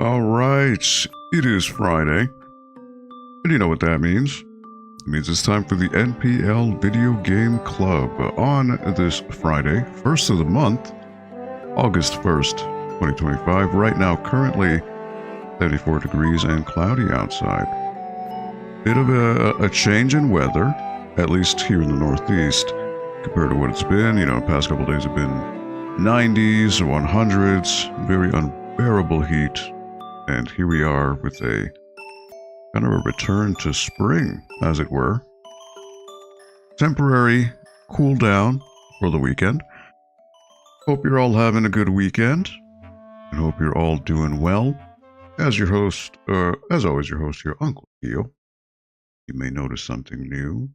Alright, it is Friday. And you know what that means. It means it's time for the NPL Video Game Club on this Friday, first of the month, August 1st, 2025. Right now, currently 74 degrees and cloudy outside. Bit of a change in weather, at least here in the Northeast, compared to what it's been. You know, the past couple days have been 90s, 100s, very unbearable heat. And here we are with a kind of a return to spring, as it were. Temporary cool down for the weekend. Hope you're all having a good weekend. And hope you're all doing well. As your host, as always, your host here, Uncle Theo. You may notice something new,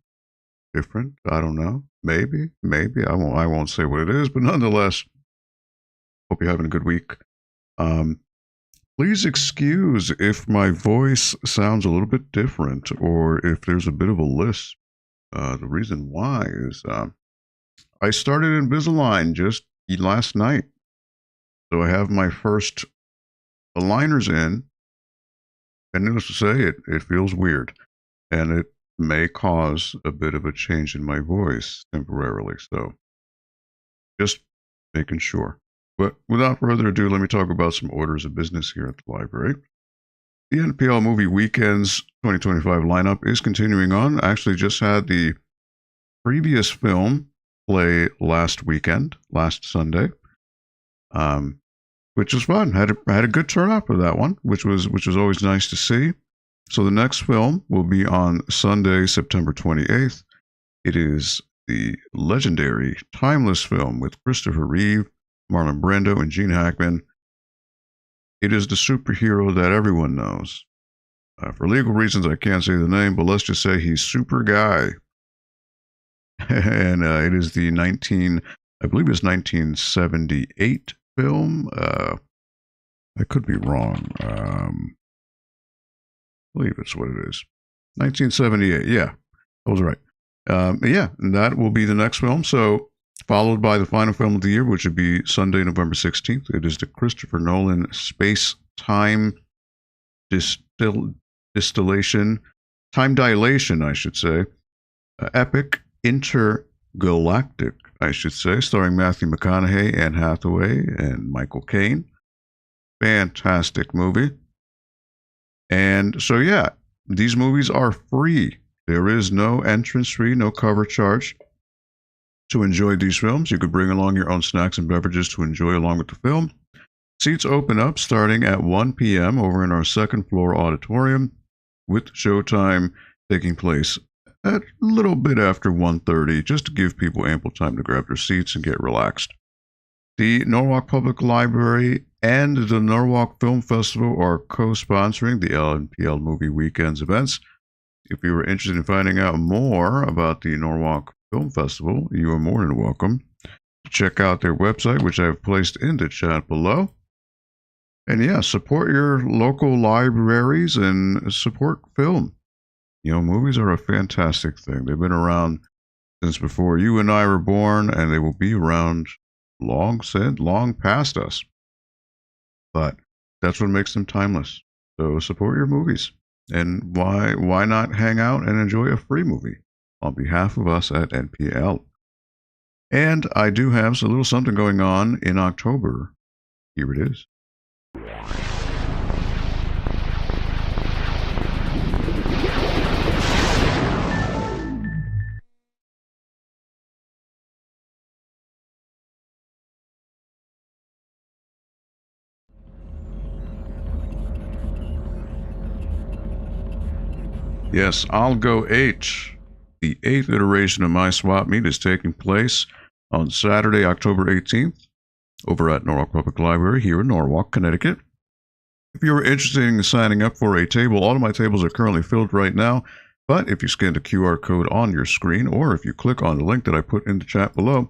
different. I don't know. Maybe. I won't say what it is, but nonetheless, hope you're having a good week. Please excuse if my voice sounds a little bit different or if there's a bit of a lisp. The reason why is I started Invisalign just last night. So I have my first aligners in. And needless to say, it feels weird. And it may cause a bit of a change in my voice temporarily. So just making sure. But without further ado, let me talk about some orders of business here at the library. The NPL Movie Weekends 2025 lineup is continuing on. I actually just had the previous film play last Sunday, which was fun. Had a good turnout for that one, which was always nice to see. So the next film will be on Sunday, September 28th. It is the legendary, timeless film with Christopher Reeve, Marlon Brando, and Gene Hackman. It is the superhero that everyone knows. For legal reasons, I can't say the name, but let's just say he's Super Guy. And it is the 1978 film. I could be wrong. I believe it's what it is. 1978, yeah. I was right. Yeah, and that will be the next film. So, followed by the final film of the year, which would be Sunday, November 16th. It is the Christopher Nolan space-time distillation, time dilation, I should say. Epic intergalactic, I should say, starring Matthew McConaughey, Anne Hathaway, and Michael Caine. Fantastic movie. And so, yeah, these movies are free. There is no entrance fee, no cover charge. To enjoy these films, you could bring along your own snacks and beverages to enjoy along with the film. Seats open up starting at 1 p.m. over in our second floor auditorium, with showtime taking place at a little bit after 1:30, just to give people ample time to grab their seats and get relaxed. The Norwalk Public Library and the Norwalk Film Festival are co-sponsoring the NPL Movie Weekends events. If you are interested in finding out more about the Norwalk Film Festival, you are more than welcome to check out their website, which I have placed in the chat below. And yeah, support your local libraries and support film. You know, movies are a fantastic thing. They've been around since before you and I were born, and they will be around long past us. But that's what makes them timeless. So support your movies. And why not hang out and enjoy a free movie on behalf of us at NPL. And I do have a little something going on in October. Here it is. Yes, I'll Go H. The 8th iteration of my swap meet is taking place on Saturday, October 18th, over at Norwalk Public Library here in Norwalk, Connecticut. If you're interested in signing up for a table, all of my tables are currently filled right now, but if you scan the QR code on your screen, or if you click on the link that I put in the chat below,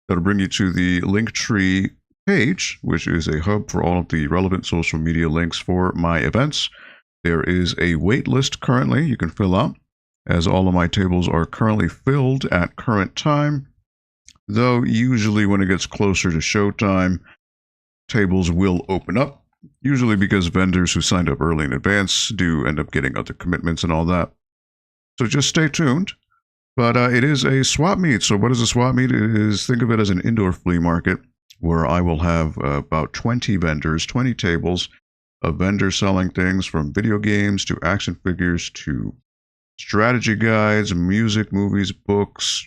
that'll bring you to the Linktree page, which is a hub for all of the relevant social media links for my events. There is a wait list currently you can fill out, as all of my tables are currently filled at current time, though usually when it gets closer to showtime, tables will open up Usually because vendors who signed up early in advance do end up getting other commitments and all that. So just stay tuned. But it is a swap meet. So what is a swap meet? It is, think of it as an indoor flea market where I will have about 20 vendors, 20 tables of vendors selling things from video games to action figures to strategy guides, music, movies, books,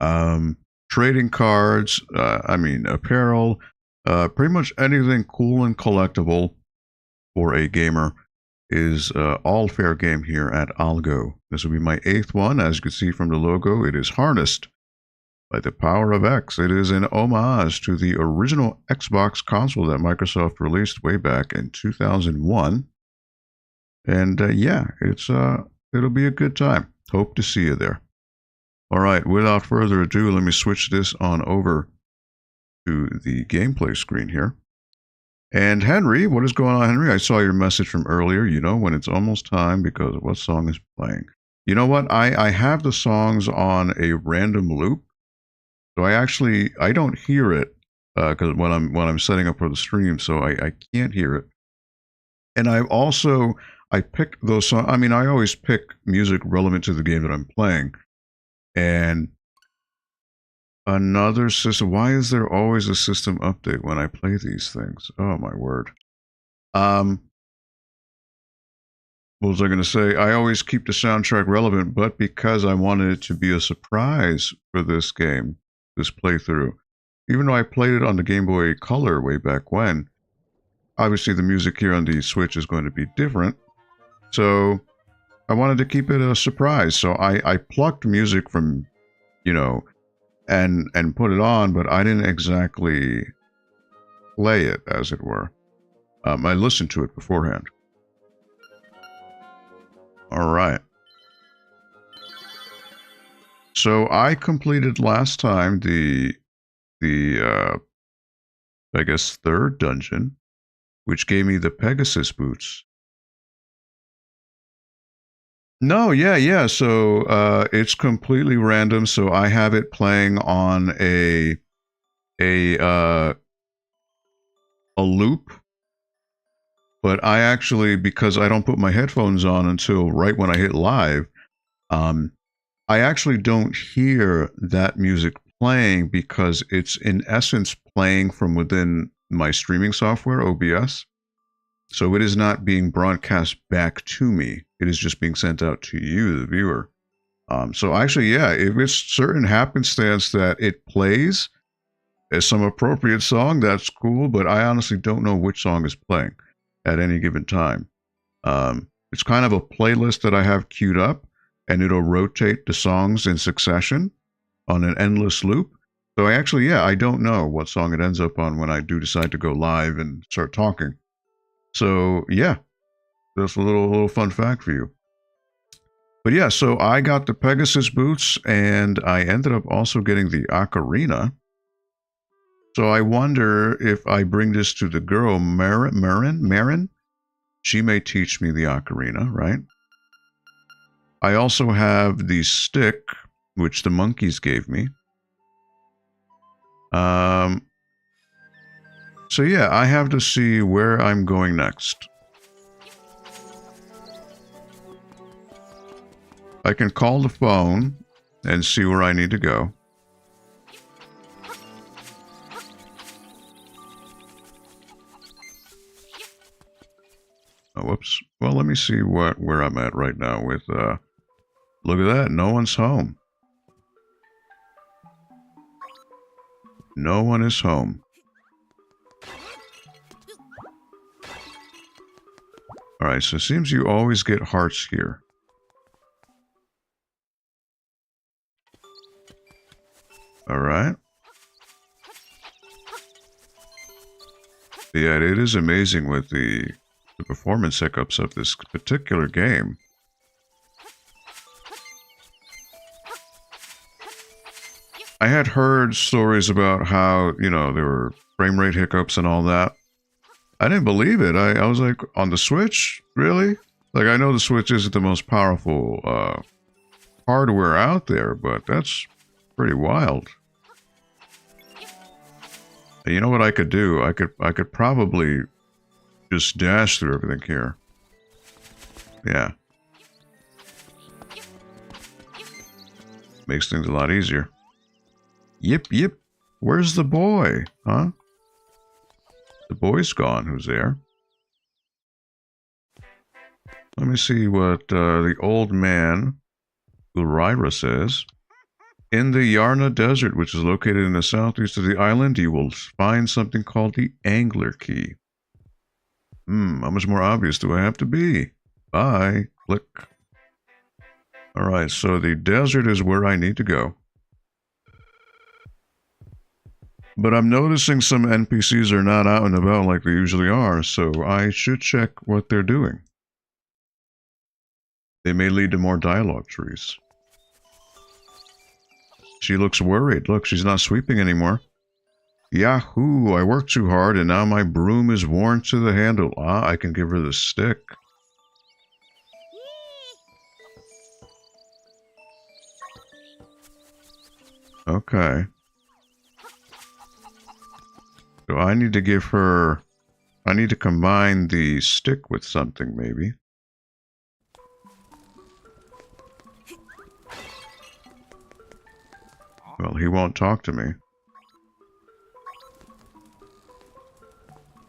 trading cards, apparel, pretty much anything cool and collectible for a gamer is all fair game here at Algo. This will be my 8th one. As you can see from the logo, it is harnessed by the power of X. It is an homage to the original Xbox console that Microsoft released way back in 2001. And it'll be a good time. Hope to see you there. All right, without further ado, let me switch this on over to the gameplay screen here. And Henry, what is going on, Henry? I saw your message from earlier, when it's almost time because what song is playing. You know what? I have the songs on a random loop. So I don't hear it because when I'm setting up for the stream, so I can't hear it. And I picked those songs. I mean, I always pick music relevant to the game that I'm playing. And another system. Why is there always a system update when I play these things? Oh my word. What was I going to say? I always keep the soundtrack relevant, but because I wanted it to be a surprise for this game, this playthrough, even though I played it on the Game Boy Color way back when, obviously the music here on the Switch is going to be different. So I wanted to keep it a surprise. So I plucked music from, and put it on, but I didn't exactly play it, as it were. I listened to it beforehand. All right. So I completed last time the I guess 3rd dungeon, which gave me the Pegasus boots. No, yeah. So it's completely random. So I have it playing on a loop, but I actually, because I don't put my headphones on until right when I hit live, I actually don't hear that music playing because it's in essence playing from within my streaming software, OBS. So it is not being broadcast back to me. It is just being sent out to you, the viewer. So actually, yeah, if it's certain happenstance that it plays as some appropriate song, that's cool. But I honestly don't know which song is playing at any given time. It's kind of a playlist that I have queued up, and it'll rotate the songs in succession on an endless loop. So I don't know what song it ends up on when I do decide to go live and start talking. So yeah, that's a little fun fact for you. But yeah, so I got the Pegasus boots, and I ended up also getting the ocarina. So I wonder if I bring this to the girl, Marin, she may teach me the ocarina, right? I also have the stick, which the monkeys gave me. So yeah, I have to see where I'm going next. I can call the phone and see where I need to go. Oh, whoops. Well, let me see where I'm at right now with, look at that, no one's home. No one is home. Alright, so it seems you always get hearts here. Alright. Yeah, it is amazing with the performance hiccups of this particular game. I had heard stories about how, there were frame rate hiccups and all that. I didn't believe it. I was like, on the Switch? Really? Like, I know the Switch isn't the most powerful hardware out there, but that's pretty wild. And you know what I could do? I could probably just dash through everything here. Yeah. Makes things a lot easier. Yip, yip. Where's the boy? Huh? The boy's gone. Who's there? Let me see what the old man, Ulrira, says. In the Yarna Desert, which is located in the southeast of the island, you will find something called the Angler Key. How much more obvious do I have to be? Bye. Click. Alright, so the desert is where I need to go. But I'm noticing some NPCs are not out and about like they usually are, so I should check what they're doing. They may lead to more dialogue trees. She looks worried. Look, she's not sweeping anymore. Yahoo! I worked too hard and now my broom is worn to the handle. Ah, I can give her the stick. Okay. So I need to give her... I need to combine the stick with something, maybe. Well, he won't talk to me.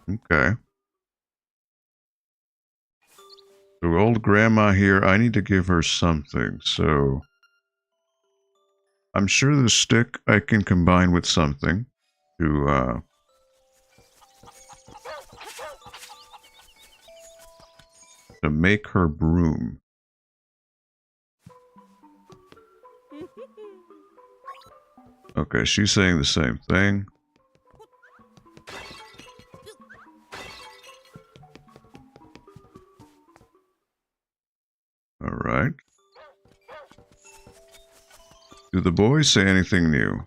Okay. So old grandma here, I need to give her something, so... I'm sure the stick I can combine with something to make her broom. Okay, she's saying the same thing. Alright. Do the boys say anything new?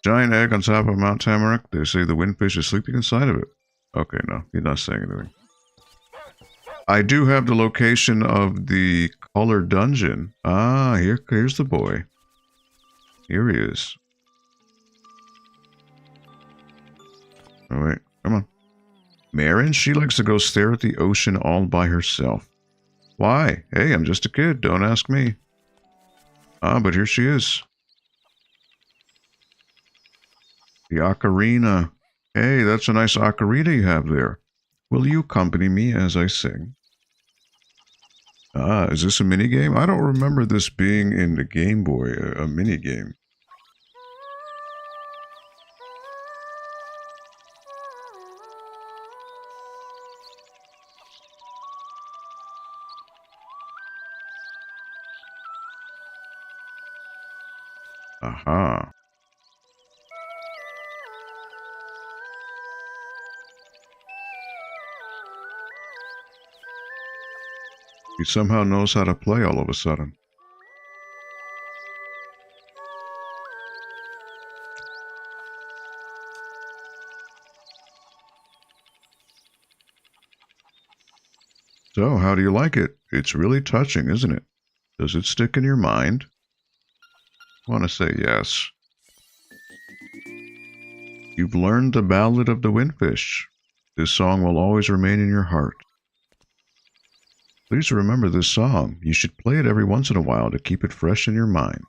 Giant egg on top of Mount Tamarack. They say the windfish is sleeping inside of it. Okay, no, he's not saying anything. I do have the location of the Koholint Dungeon. Ah, here's the boy. Here he is. Oh, wait, come on. Marin, she likes to go stare at the ocean all by herself. Why? Hey, I'm just a kid. Don't ask me. Ah, but here she is. The ocarina. Hey, that's a nice ocarina you have there. Will you accompany me as I sing? Ah, is this a minigame? I don't remember this being in the Game Boy, a minigame. Aha. He somehow knows how to play all of a sudden. So, how do you like it? It's really touching, isn't it? Does it stick in your mind? I want to say yes. You've learned the Ballad of the Windfish. This song will always remain in your heart. Please remember this song. You should play it every once in a while to keep it fresh in your mind.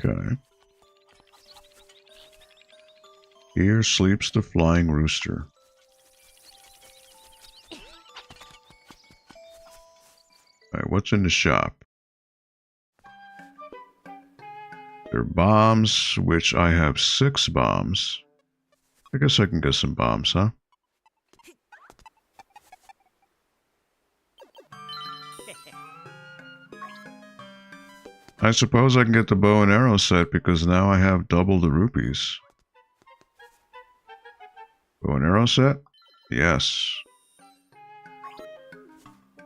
Okay. Here sleeps the flying rooster. Alright, what's in the shop? There are bombs, which I have 6 bombs. I guess I can get some bombs, huh? I suppose I can get the bow and arrow set because now I have double the rupees. Bow and arrow set? Yes.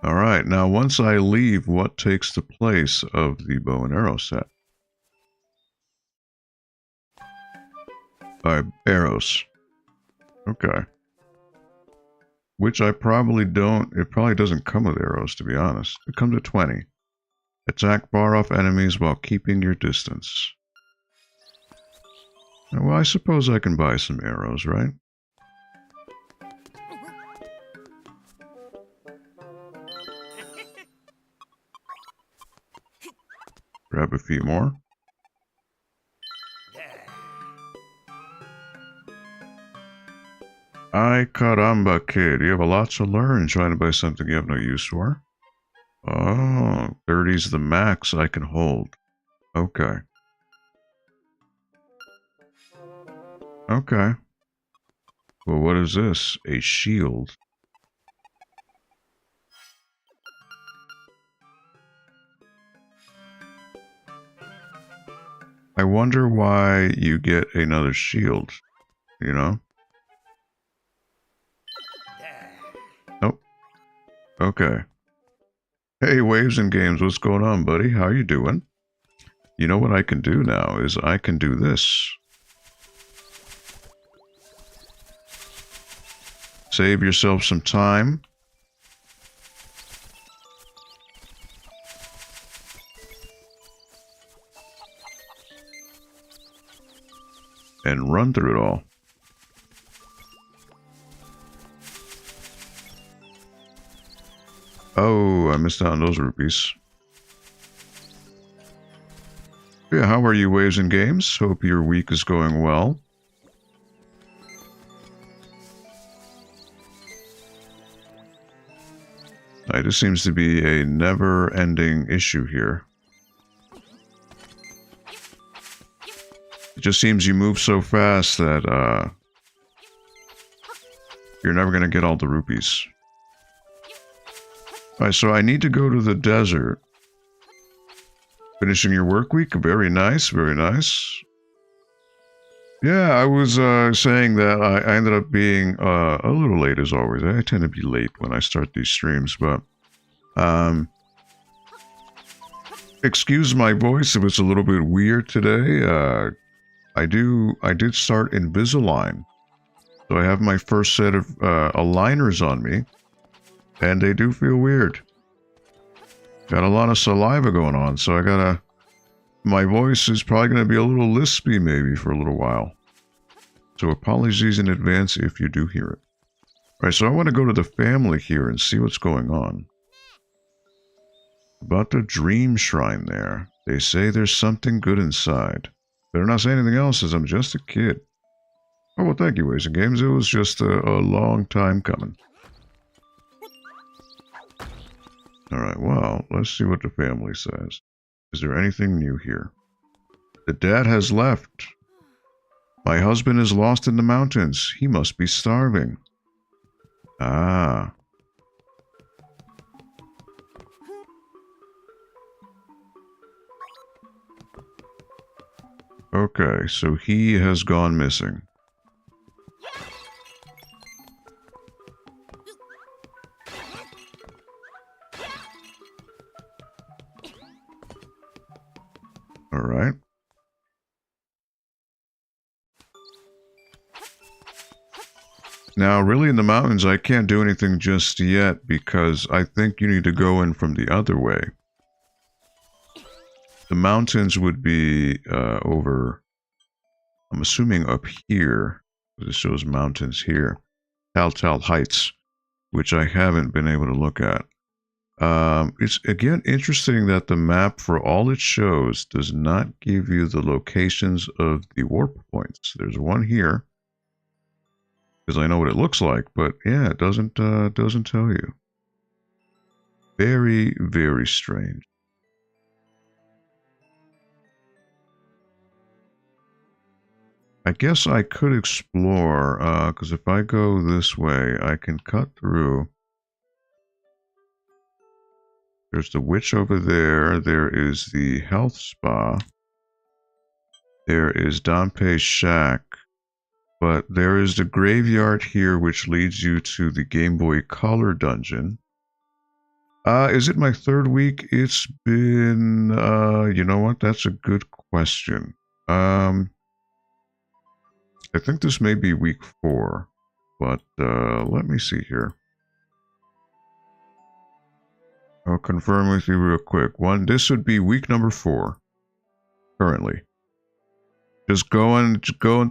Alright, now once I leave, what takes the place of the bow and arrow set? Arrows. Okay. Which I probably don't... It probably doesn't come with arrows, to be honest. It comes with 20. Attack far-off enemies while keeping your distance. Well, I suppose I can buy some arrows, right? Grab a few more. Ay caramba, kid. You have a lot to learn trying to buy something you have no use for. Oh, 30's the max I can hold. Okay. Okay. Well, what is this? A shield. I wonder why you get another shield, you know? Nope. Okay. Hey, Waves and Games, what's going on, buddy? How you doing? You know what I can do now is I can do this. Save yourself some time. And run through it all. Oh, I missed out on those rupees. Yeah, how are you, Waves and Games? Hope your week is going well. This seems to be a never-ending issue here. It just seems you move so fast that, you're never going to get all the rupees. Alright, so I need to go to the desert. Finishing your work week? Very nice, very nice. Yeah, I was saying that I ended up being a little late as always. I tend to be late when I start these streams, but excuse my voice if it's a little bit weird today. I did start Invisalign, so I have my first set of aligners on me, and they do feel weird. Got a lot of saliva going on, so my voice is probably going to be a little lispy maybe for a little while. So apologies in advance if you do hear it. Alright, so I want to go to the family here and see what's going on. About the dream shrine there. They say there's something good inside. Better not say anything else as I'm just a kid. Oh, well, thank you, Ways and Games. It was just a long time coming. Alright, well, let's see what the family says. Is there anything new here? The dad has left. My husband is lost in the mountains. He must be starving. Ah. Okay, so he has gone missing. Alright. Now, really in the mountains, I can't do anything just yet because I think you need to go in from the other way. The mountains would be over, I'm assuming up here. This shows mountains here. Tal Heights, which I haven't been able to look at. It's again interesting that the map, for all it shows, does not give you the locations of the warp points. There's one here, because I know what it looks like, but yeah, it doesn't tell you. Very, very strange. I guess I could explore, because if I go this way, I can cut through. There's the witch over there. There is the health spa. There is Danpe's shack. But there is the graveyard here, which leads you to the Game Boy Color dungeon. Is it my third week? It's been, you know what? That's a good question. I think this may be week 4, but let me see here. I'll confirm with you real quick. This would be week number 4, currently. Just going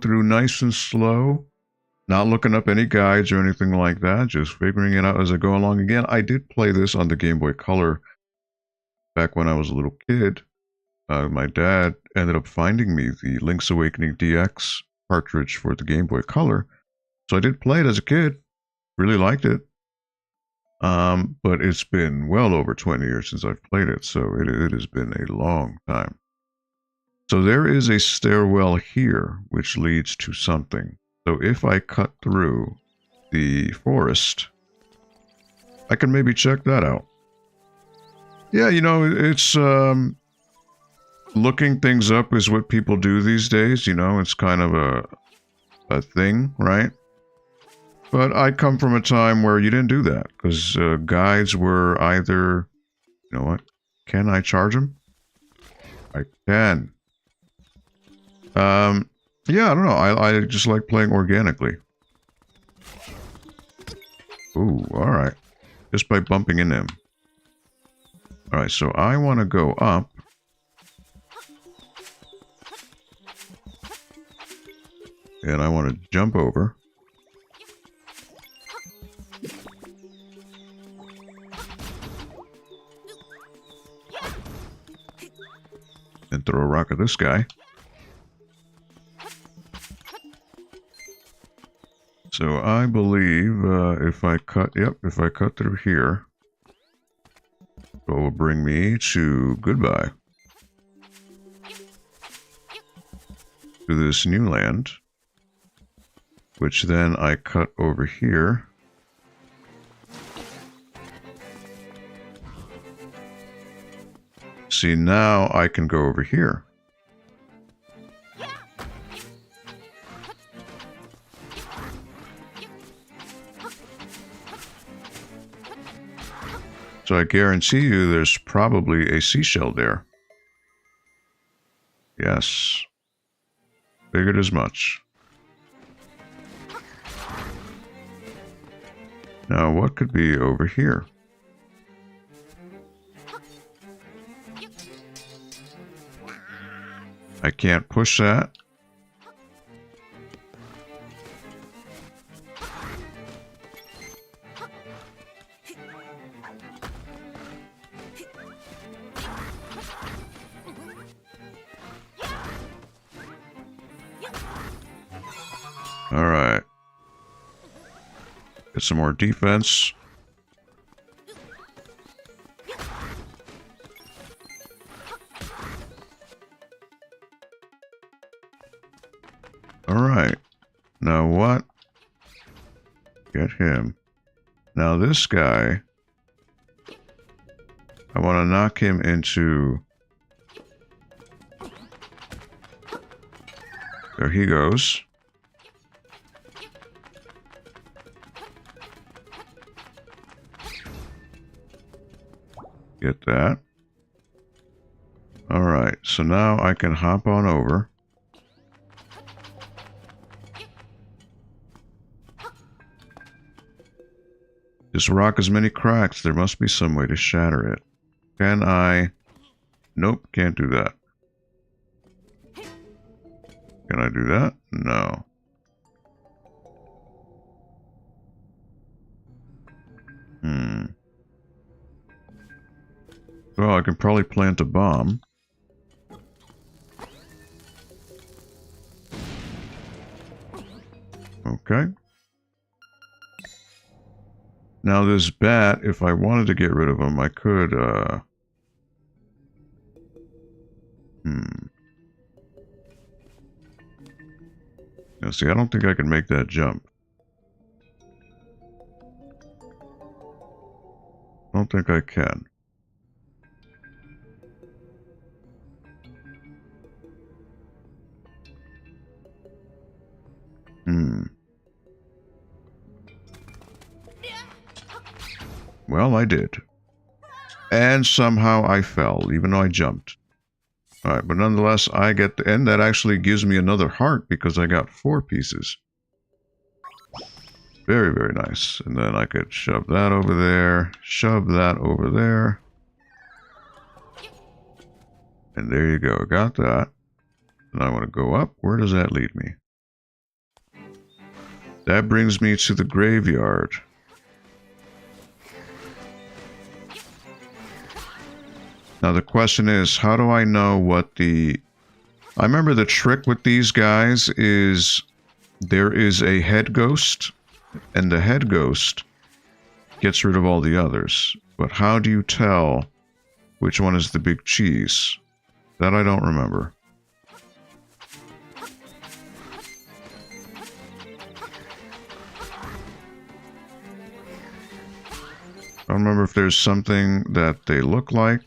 through nice and slow. Not looking up any guides or anything like that. Just figuring it out as I go along. Again, I did play this on the Game Boy Color back when I was a little kid. My dad ended up finding me the Link's Awakening DX cartridge for the Game Boy Color. So I did play it as a kid. Really liked it. But it's been well over 20 years since I've played it, so it has been a long time. So there is a stairwell here, which leads to something. So if I cut through the forest, I can maybe check that out. Yeah, you know, it's, looking things up is what people do these days, you know, it's kind of a thing, right? But I come from a time where you didn't do that, because guides were either, you know what, can I charge them? I can. Yeah, I don't know, I just like playing organically. Ooh, alright. Just by bumping into him. Alright, so I want to go up. And I want to jump over. And throw a rock at this guy. So I believe if I cut through here, it will bring me to goodbye. To this new land. Which then I cut over here. See, now I can go over here. So I guarantee you there's probably a seashell there. Yes. Figured as much. Now, what could be over here? I can't push that. All right. Get some more defense. All right. Now what? Get him. Now this guy, I want to knock him into... There he goes. Get that. Alright, so now I can hop on over. This rock has many cracks. There must be some way to shatter it. Can I... Nope, can't do that. Can I do that? No. Well, I can probably plant a bomb. Okay. Now this bat, if I wanted to get rid of him, I could, Now see, I don't think I can make that jump. I don't think I can. Well, I did. And somehow I fell, even though I jumped. Alright, but nonetheless, I get the... And that actually gives me another heart, because I got 4 pieces. Very, very nice. And then I could shove that over there, shove that over there. And there you go, got that. And I want to go up. Where does that lead me? That brings me to the graveyard. Now the question is, how do I know what the... I remember the trick with these guys is there is a head ghost, and the head ghost gets rid of all the others. But how do you tell which one is the big cheese? That I don't remember. I don't remember if there's something that they look like.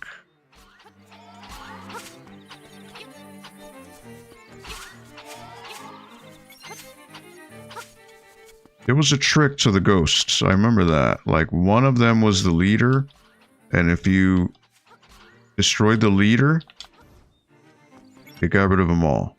There was a trick to the ghosts. I remember that. Like, one of them was the leader, and if you destroyed the leader, it got rid of them all.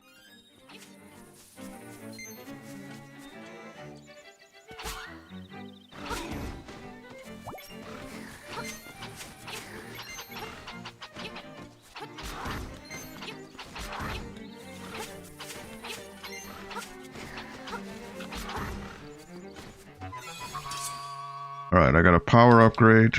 Alright, I got a power upgrade.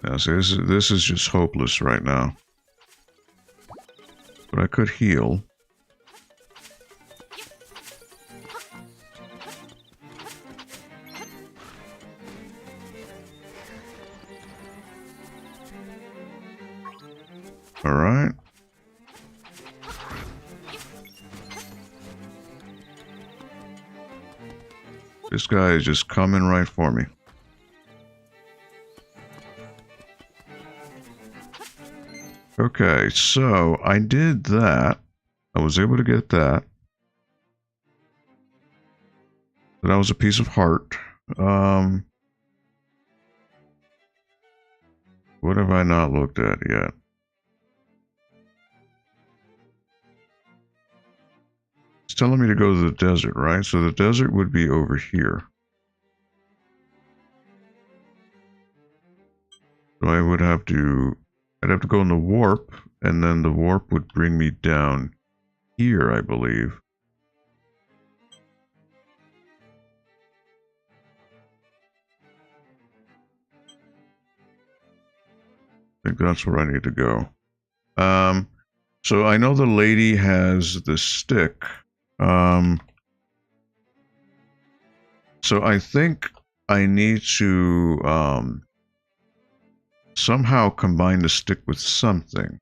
Now, see, this is just hopeless right now. But I could heal. Alright. This guy is just coming right for me. Okay, so I did that. I was able to get that. That was a piece of heart. What have I not looked at yet? It's telling me to go to the desert, right? So the desert would be over here. So I would have to... I'd have to go in the warp, and then the warp would bring me down here, I believe. I think that's where I need to go. So I know the lady has the stick. So I think I need to somehow combine the stick with something.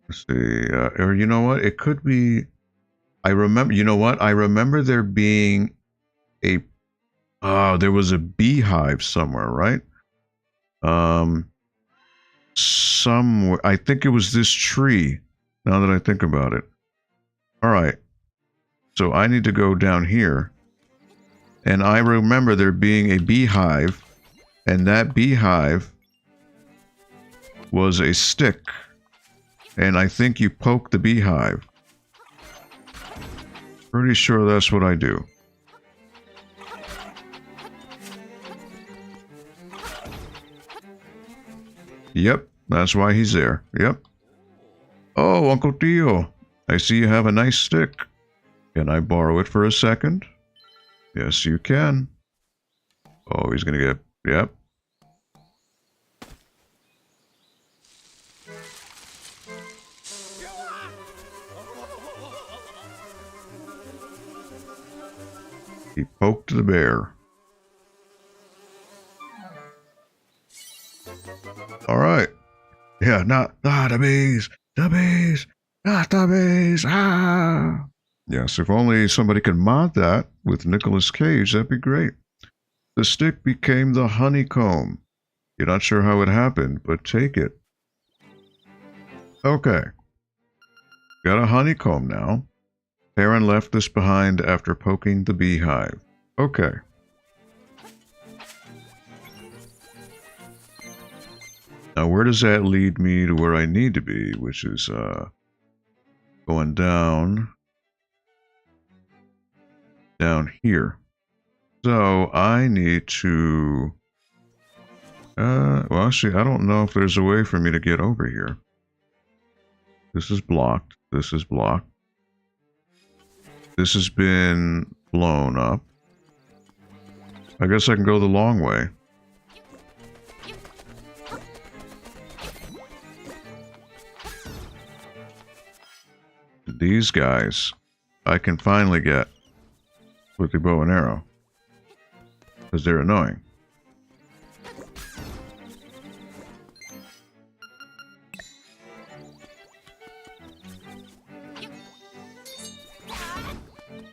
Let's see, or you know what? It could be... I remember, you know what? I remember there being a... there was a beehive somewhere, right? Somewhere. I think it was this tree, now that I think about it. Alright. So I need to go down here. And I remember there being a beehive, and that beehive was a stick. And I think you poke the beehive. Pretty sure that's what I do. Yep, that's why he's there. Yep. Oh, Uncle Tio, I see you have a nice stick. Can I borrow it for a second? Yes, you can. Oh, he's gonna get... Yep. He poked the bear. Alright. Yeah, not the bees, not the bees, ah! Yes, if only somebody could mod that with Nicolas Cage, that'd be great. The stick became the honeycomb. You're not sure how it happened, but take it. Okay. Got a honeycomb now. Aaron left this behind after poking the beehive. Okay. Now, where does that lead me to where I need to be, which is going down here. So I need to... well, actually, I don't know if there's a way for me to get over here. This is blocked. This is blocked. This has been blown up. I guess I can go the long way. These guys, I can finally get with the bow and arrow. Because they're annoying.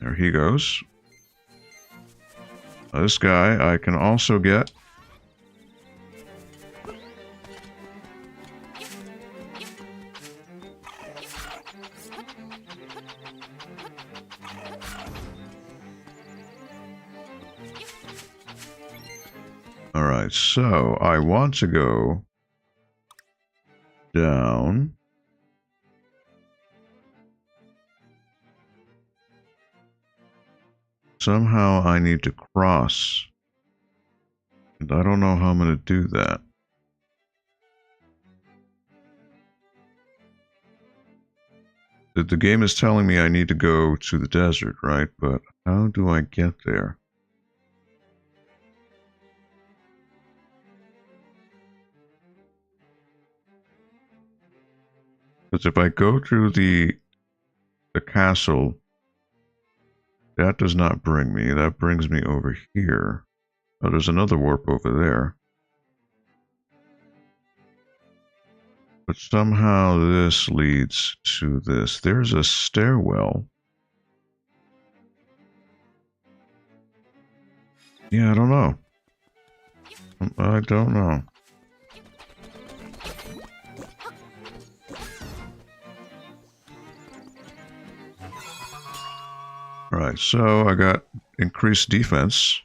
There he goes. Now this guy I can also get. Alright, so I want to go down. Somehow I need to cross. And I don't know how I'm going to do that. The game is telling me I need to go to the desert, right? But how do I get there? Because if I go through the castle, that does not bring me. That brings me over here. Oh, there's another warp over there. But somehow this leads to this. There's a stairwell. Yeah, I don't know. I don't know. Alright, so I got increased defense.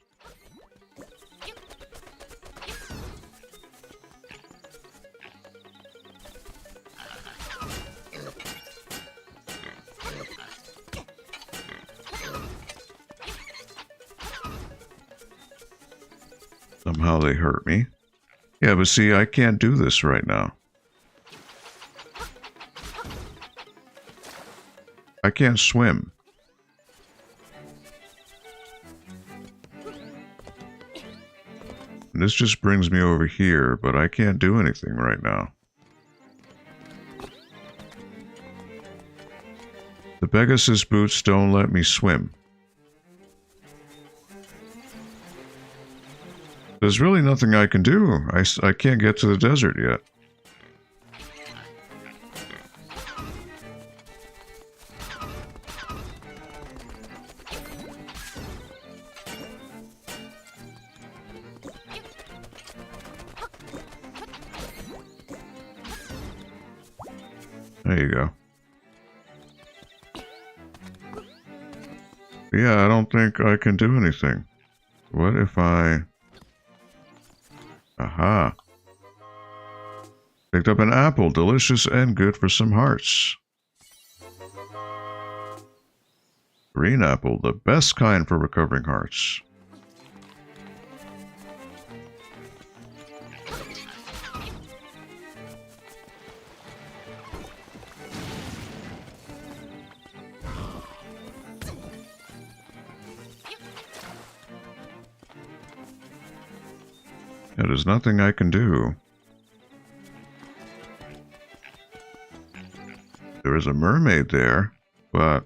Somehow they hurt me. Yeah, but see, I can't do this right now. I can't swim. This just brings me over here, but I can't do anything right now. The Pegasus boots don't let me swim. There's really nothing I can do. I can't get to the desert yet. There you go. Yeah, I don't think I can do anything. What if I... Aha. Picked up an apple. Delicious and good for some hearts. Green apple. The best kind for recovering hearts. There's nothing I can do. There is a mermaid there, but...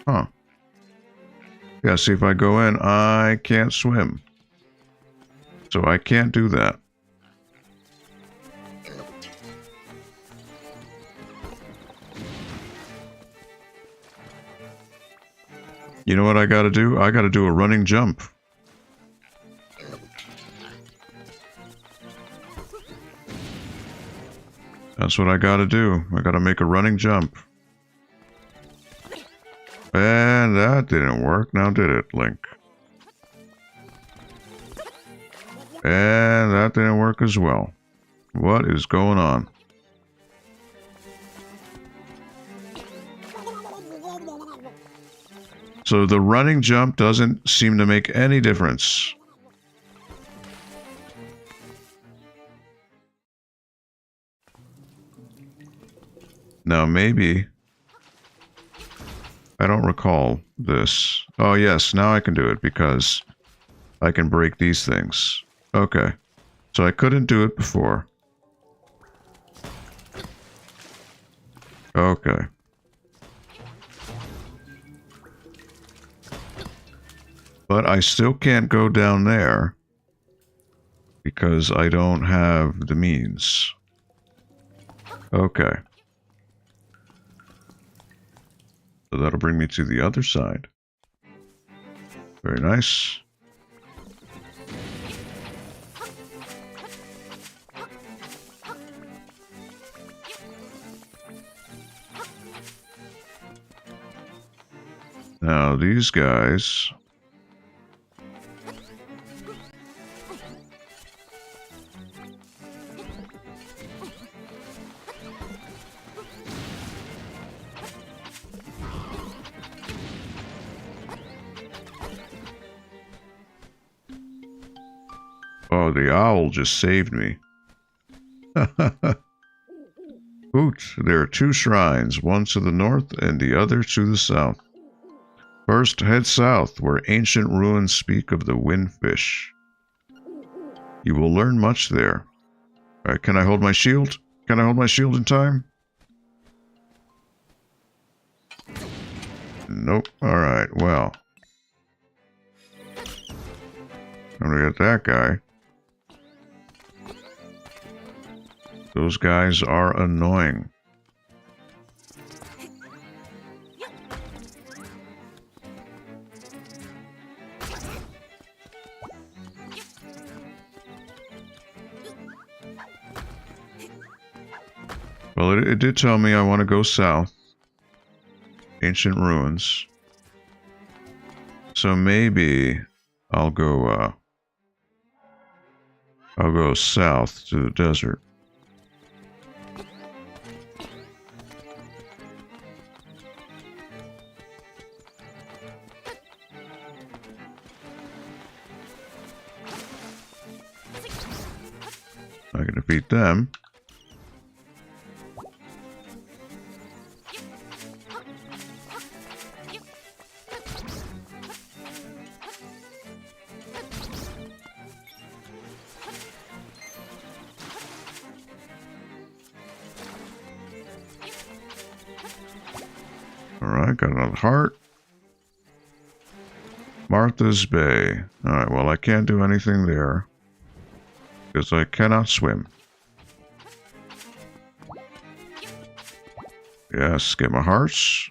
Huh. Yeah, see, if I go in, I can't swim. So I can't do that. You know what I gotta do? I gotta do a running jump. That's what I gotta do. I gotta make a running jump. And that didn't work. Now did it, Link? And that didn't work as well. What is going on? So the running jump doesn't seem to make any difference. Now maybe... I don't recall this. Oh yes, now I can do it because I can break these things. Okay. So I couldn't do it before. Okay. But I still can't go down there because I don't have the means. Okay. So that'll bring me to the other side. Very nice. Now these guys... Oh, the owl just saved me. Hoot, there are two shrines, one to the north and the other to the south. First, head south, where ancient ruins speak of the windfish. You will learn much there. Alright, can I hold my shield? Can I hold my shield in time? Nope. Alright, well. I'm gonna get that guy. Those guys are annoying. Well, it did tell me I want to go south. Ancient ruins. So maybe I'll go south to the desert. I can defeat them. Alright, got another heart. Martha's Bay. Alright, well, I can't do anything there. Because I cannot swim. Yes, get my hearts.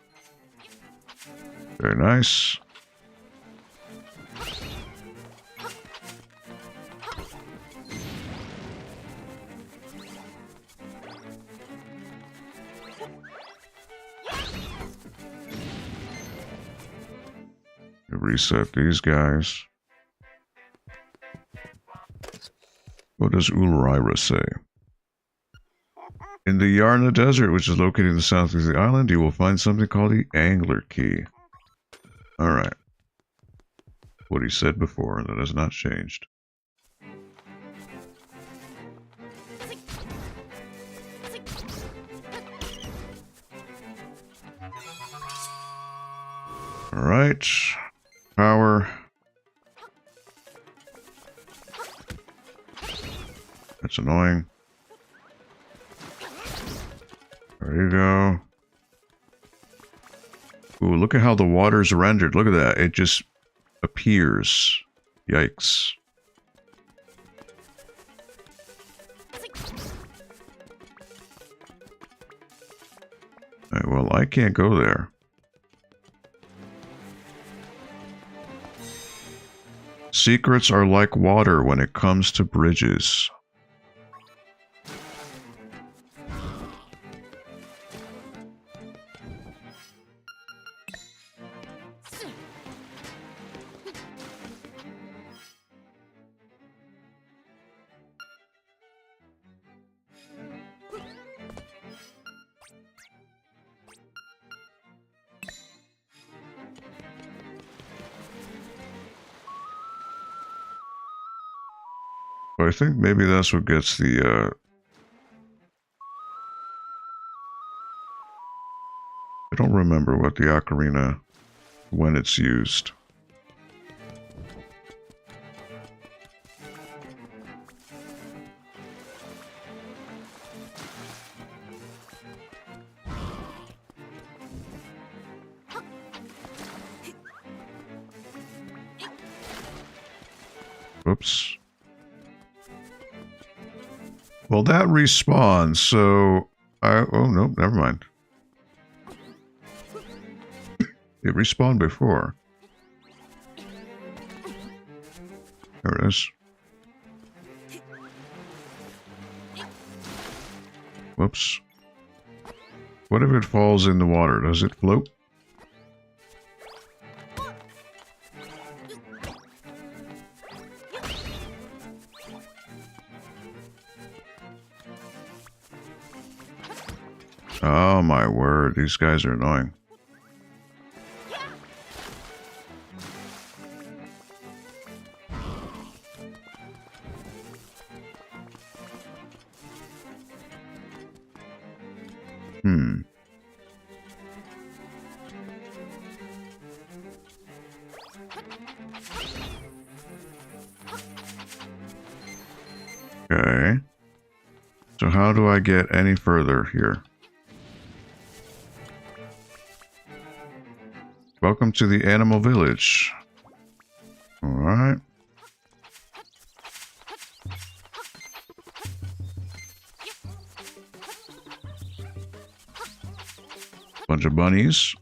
Very nice. Reset these guys. What does Ulrira say? In the Yarna Desert, which is located in the south of the island, you will find something called the Angler Key. Alright. What he said before, that has not changed. Alright. Power. That's annoying. There you go. Ooh, look at how the water's rendered. Look at that. It just appears. Yikes. Alright, well, I can't go there. Secrets are like water when it comes to bridges. I think maybe that's what gets the, I don't remember what the ocarina, when it's used. Oops. Well, that respawns, so oh, no, never mind. It respawned before. There it is. Whoops. What if it falls in the water? Does it float? Oh my word, these guys are annoying. Okay. So how do I get any further here? Welcome to the animal village. Alright. Bunch of bunnies.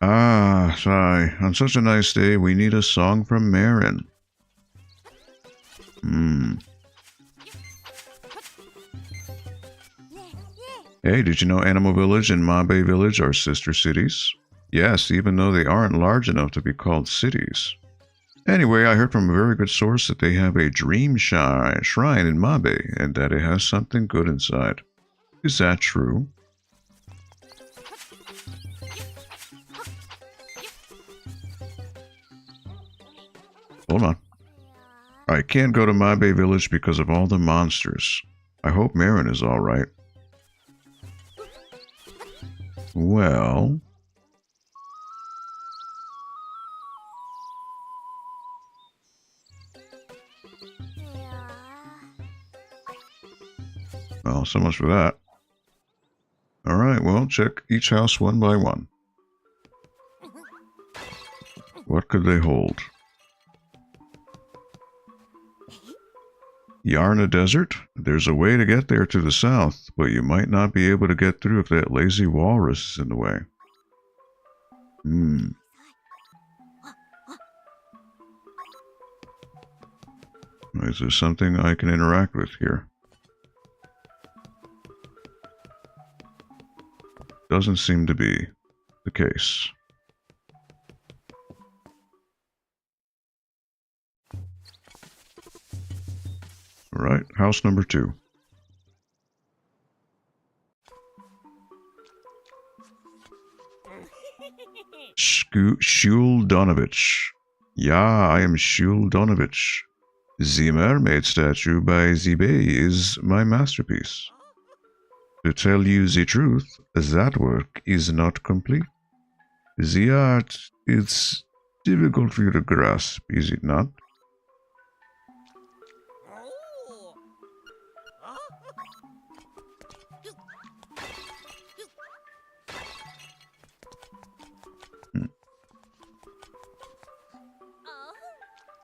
Ah, sigh. On such a nice day, we need a song from Marin. Hey, did you know Animal Village and Mabe Village are sister cities? Yes, even though they aren't large enough to be called cities. Anyway, I heard from a very good source that they have a dream shrine in Mabe, and that it has something good inside. Is that true? Hold on. I can't go to Mabe Village because of all the monsters. I hope Marin is alright. Well... well, so much for that. Alright, well, check each house one by one. What could they hold? Yarna Desert? There's a way to get there to the south, but you might not be able to get through if that lazy walrus is in the way. Is there something I can interact with here? Doesn't seem to be the case. Alright, house number 2. Shul Donovich. Yeah, I am Shul Donovich. The mermaid statue by Zibei is my masterpiece. To tell you the truth, that work is not complete. The art is difficult for you to grasp, is it not?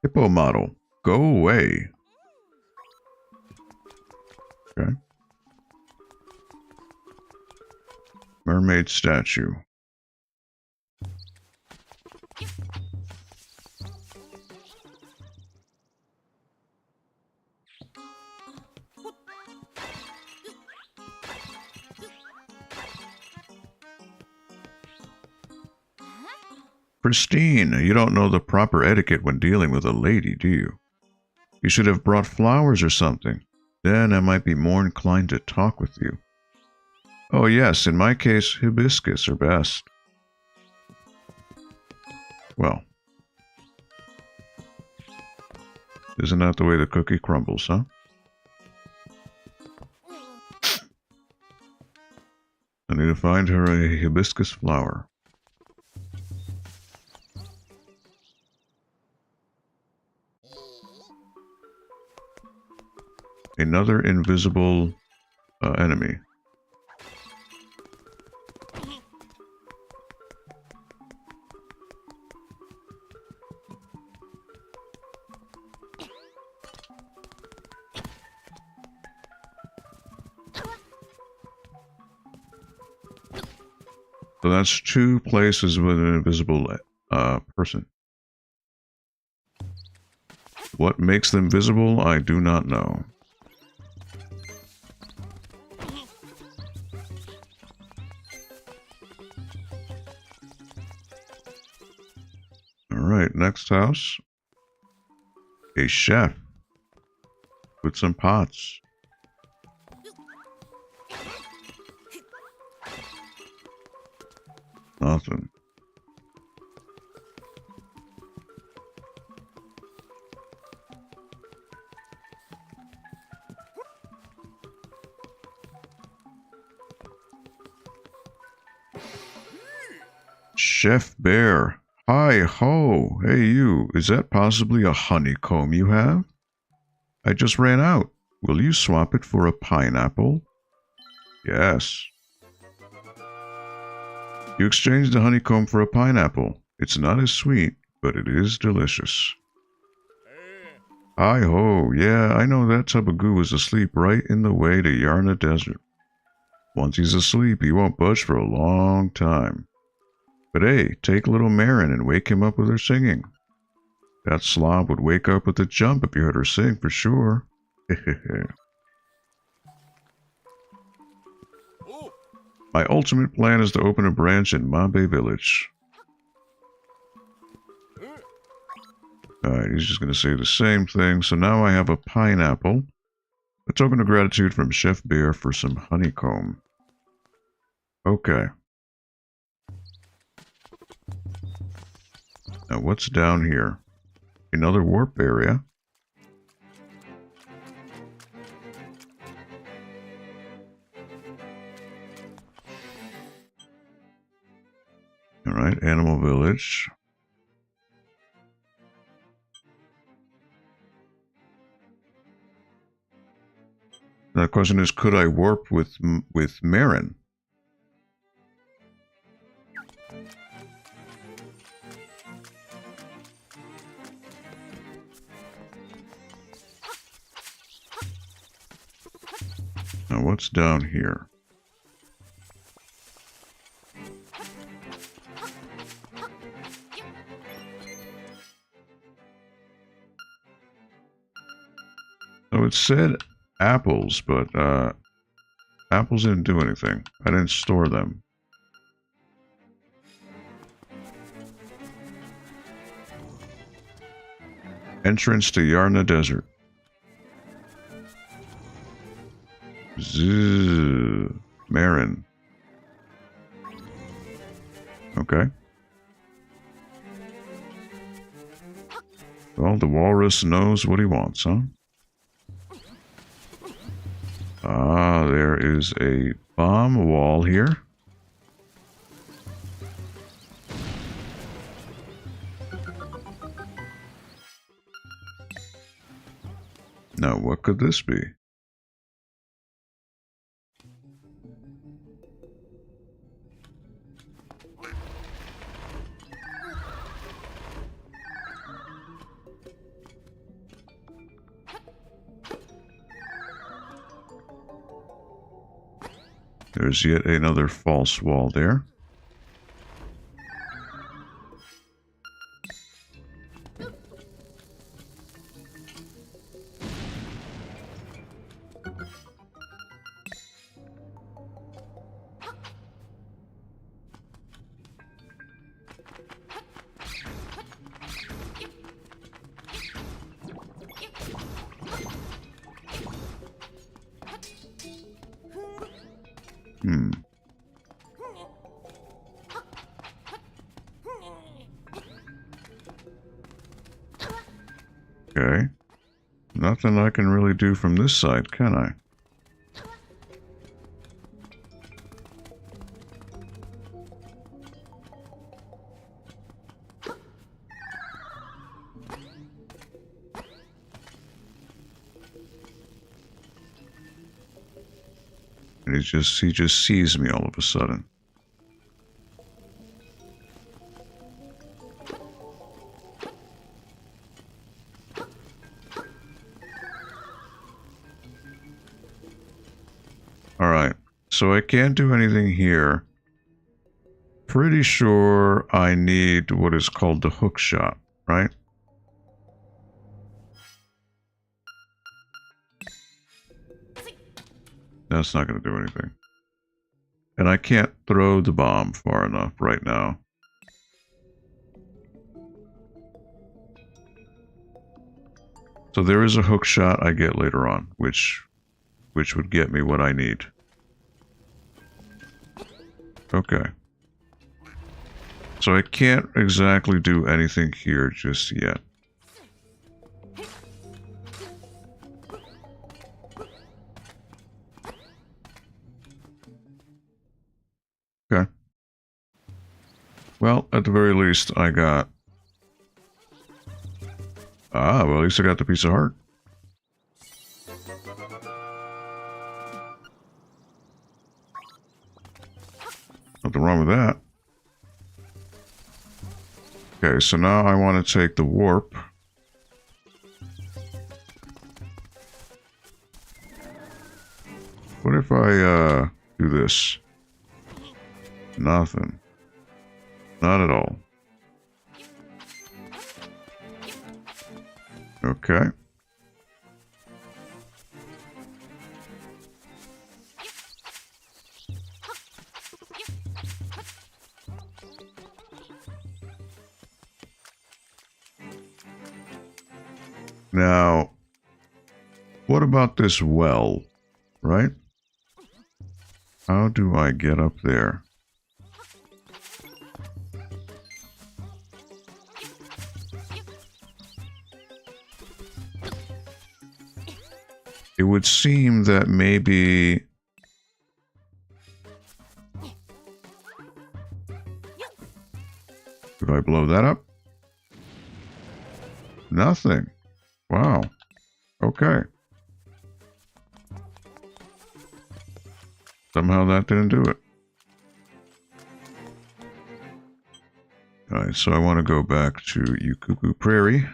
Hippo model, go away. Okay. Mermaid statue. Pristine, you don't know the proper etiquette when dealing with a lady, do you? You should have brought flowers or something. Then I might be more inclined to talk with you. Oh yes, in my case, hibiscus are best. Well, isn't that the way the cookie crumbles, huh? I need to find her a hibiscus flower. Another invisible enemy. So that's 2 places with an invisible person. What makes them visible, I do not know. Alright, next house. A chef with some pots. Nothing. Chef Bear. Hi ho. Hey you. Is that possibly a honeycomb you have? I just ran out. Will you swap it for a pineapple? Yes. You exchanged the honeycomb for a pineapple. It's not as sweet, but it is delicious. Hi ho, yeah, I know that tub of goo is asleep right in the way to Yarna Desert. Once he's asleep, he won't budge for a long time. But hey, take little Marin and wake him up with her singing. That slob would wake up with a jump if you heard her sing, for sure. My ultimate plan is to open a branch in Mabe Village. Alright, he's just going to say the same thing. So now I have a pineapple. A token of gratitude from Chef Bear for some honeycomb. Okay. Now what's down here? Another warp area. Alright, Animal Village. Now the question is, could I warp with Marin? Now what's down here? So it said apples, but apples didn't do anything. I didn't store them. Entrance to Yarna Desert. Zzz, Marin. Okay. Well, the walrus knows what he wants, huh? Ah, there is a bomb wall here. Now, what could this be? There's yet another false wall there. Hmm. Okay. Nothing I can really do from this side, can I? And he just sees me all of a sudden. Alright, so I can't do anything here. Pretty sure I need what is called the hook shot, right? That's not going to do anything. And I can't throw the bomb far enough right now. So there is a hook shot I get later on, which would get me what I need. Okay. So I can't exactly do anything here just yet. Okay. Well, at the very least, I got... Ah, well, at least I got the piece of heart. Nothing wrong with that. Okay, so now I want to take the warp. What if I, do this? Nothing. Not at all. Okay. Now, what about this well, right? How do I get up there? It would seem that maybe... Did I blow that up? Nothing. Wow. Okay. Somehow that didn't do it. Alright, so I want to go back to Yukuku Prairie.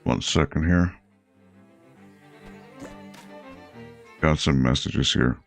One second here. Got some messages here.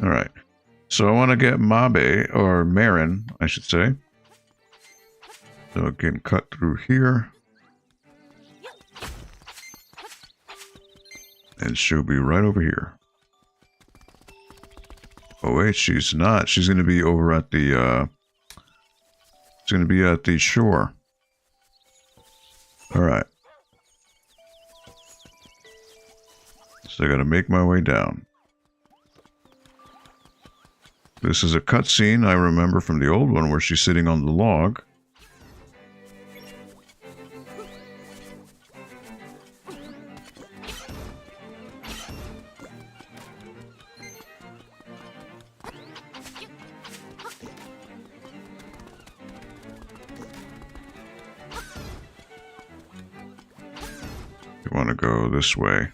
Alright. So I want to get Mabe, or Marin, I should say. So I can cut through here. And she'll be right over here. Oh wait, she's not. She's going to be over at the, she's going to be at the shore. Alright. So I gotta make my way down. This is a cutscene I remember from the old one where she's sitting on the log. You want to go this way.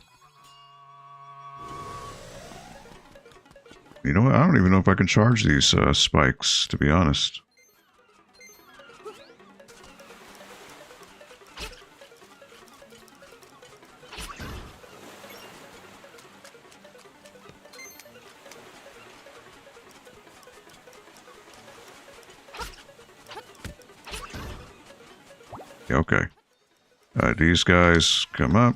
You know what? I don't even know if I can charge these spikes, to be honest. Okay. These guys come up.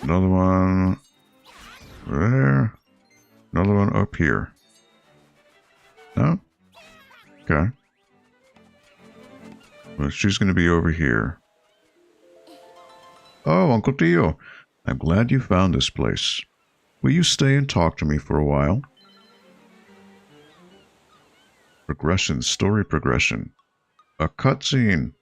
Another one there. Another one up here. No? Okay. Well, she's going to be over here. Oh, Uncle Tio. I'm glad you found this place. Will you stay and talk to me for a while? Progression, story progression. A cutscene.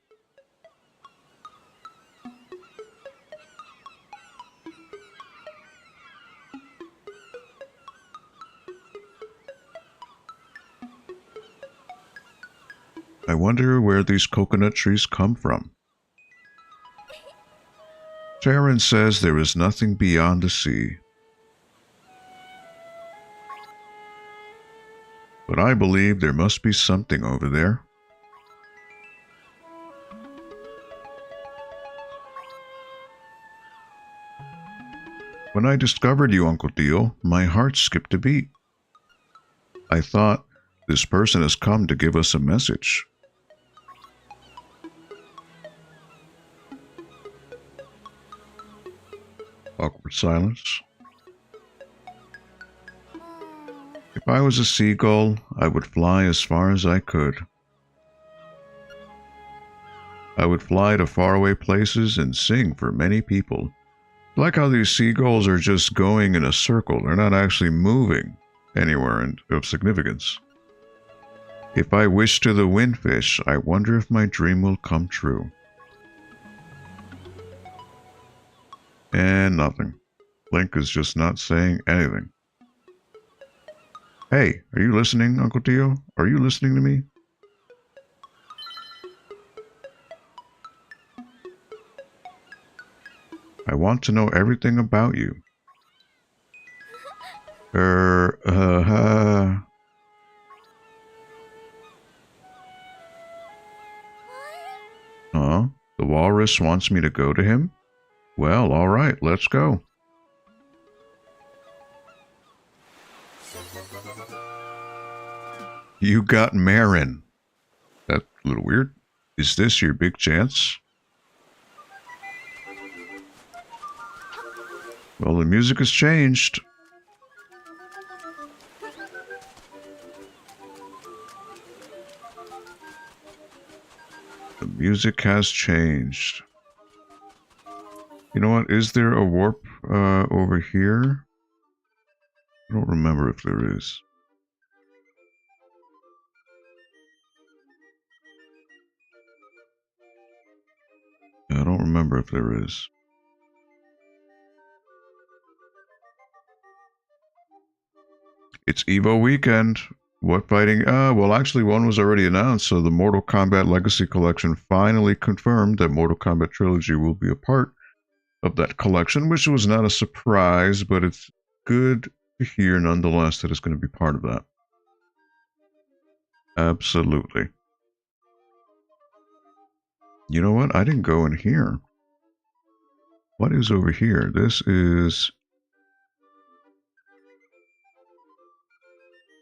I wonder where these coconut trees come from. Taryn says there is nothing beyond the sea. But I believe there must be something over there. When I discovered you, Uncle Dio, my heart skipped a beat. I thought, this person has come to give us a message. Awkward silence. If I was a seagull, I would fly as far as I could. I would fly to faraway places and sing for many people. I like how these seagulls are just going in a circle. They're not actually moving anywhere of significance. If I wish to the windfish, I wonder if my dream will come true. And nothing. Link is just not saying anything. Hey, are you listening, Uncle Tio? Are you listening to me? I want to know everything about you. Huh? The walrus wants me to go to him? Well, alright, let's go. You got Marin. That's a little weird. Is this your big chance? Well, the music has changed. The music has changed. You know what? Is there a warp over here? I don't remember if there is. I don't remember if there is. It's Evo weekend. What fighting? Well, actually, one was already announced. So the Mortal Kombat Legacy Collection finally confirmed that Mortal Kombat Trilogy will be a part of that collection, which was not a surprise, but it's good to hear nonetheless that it's going to be part of that. Absolutely. You know what? I didn't go in here. What is over here? This is...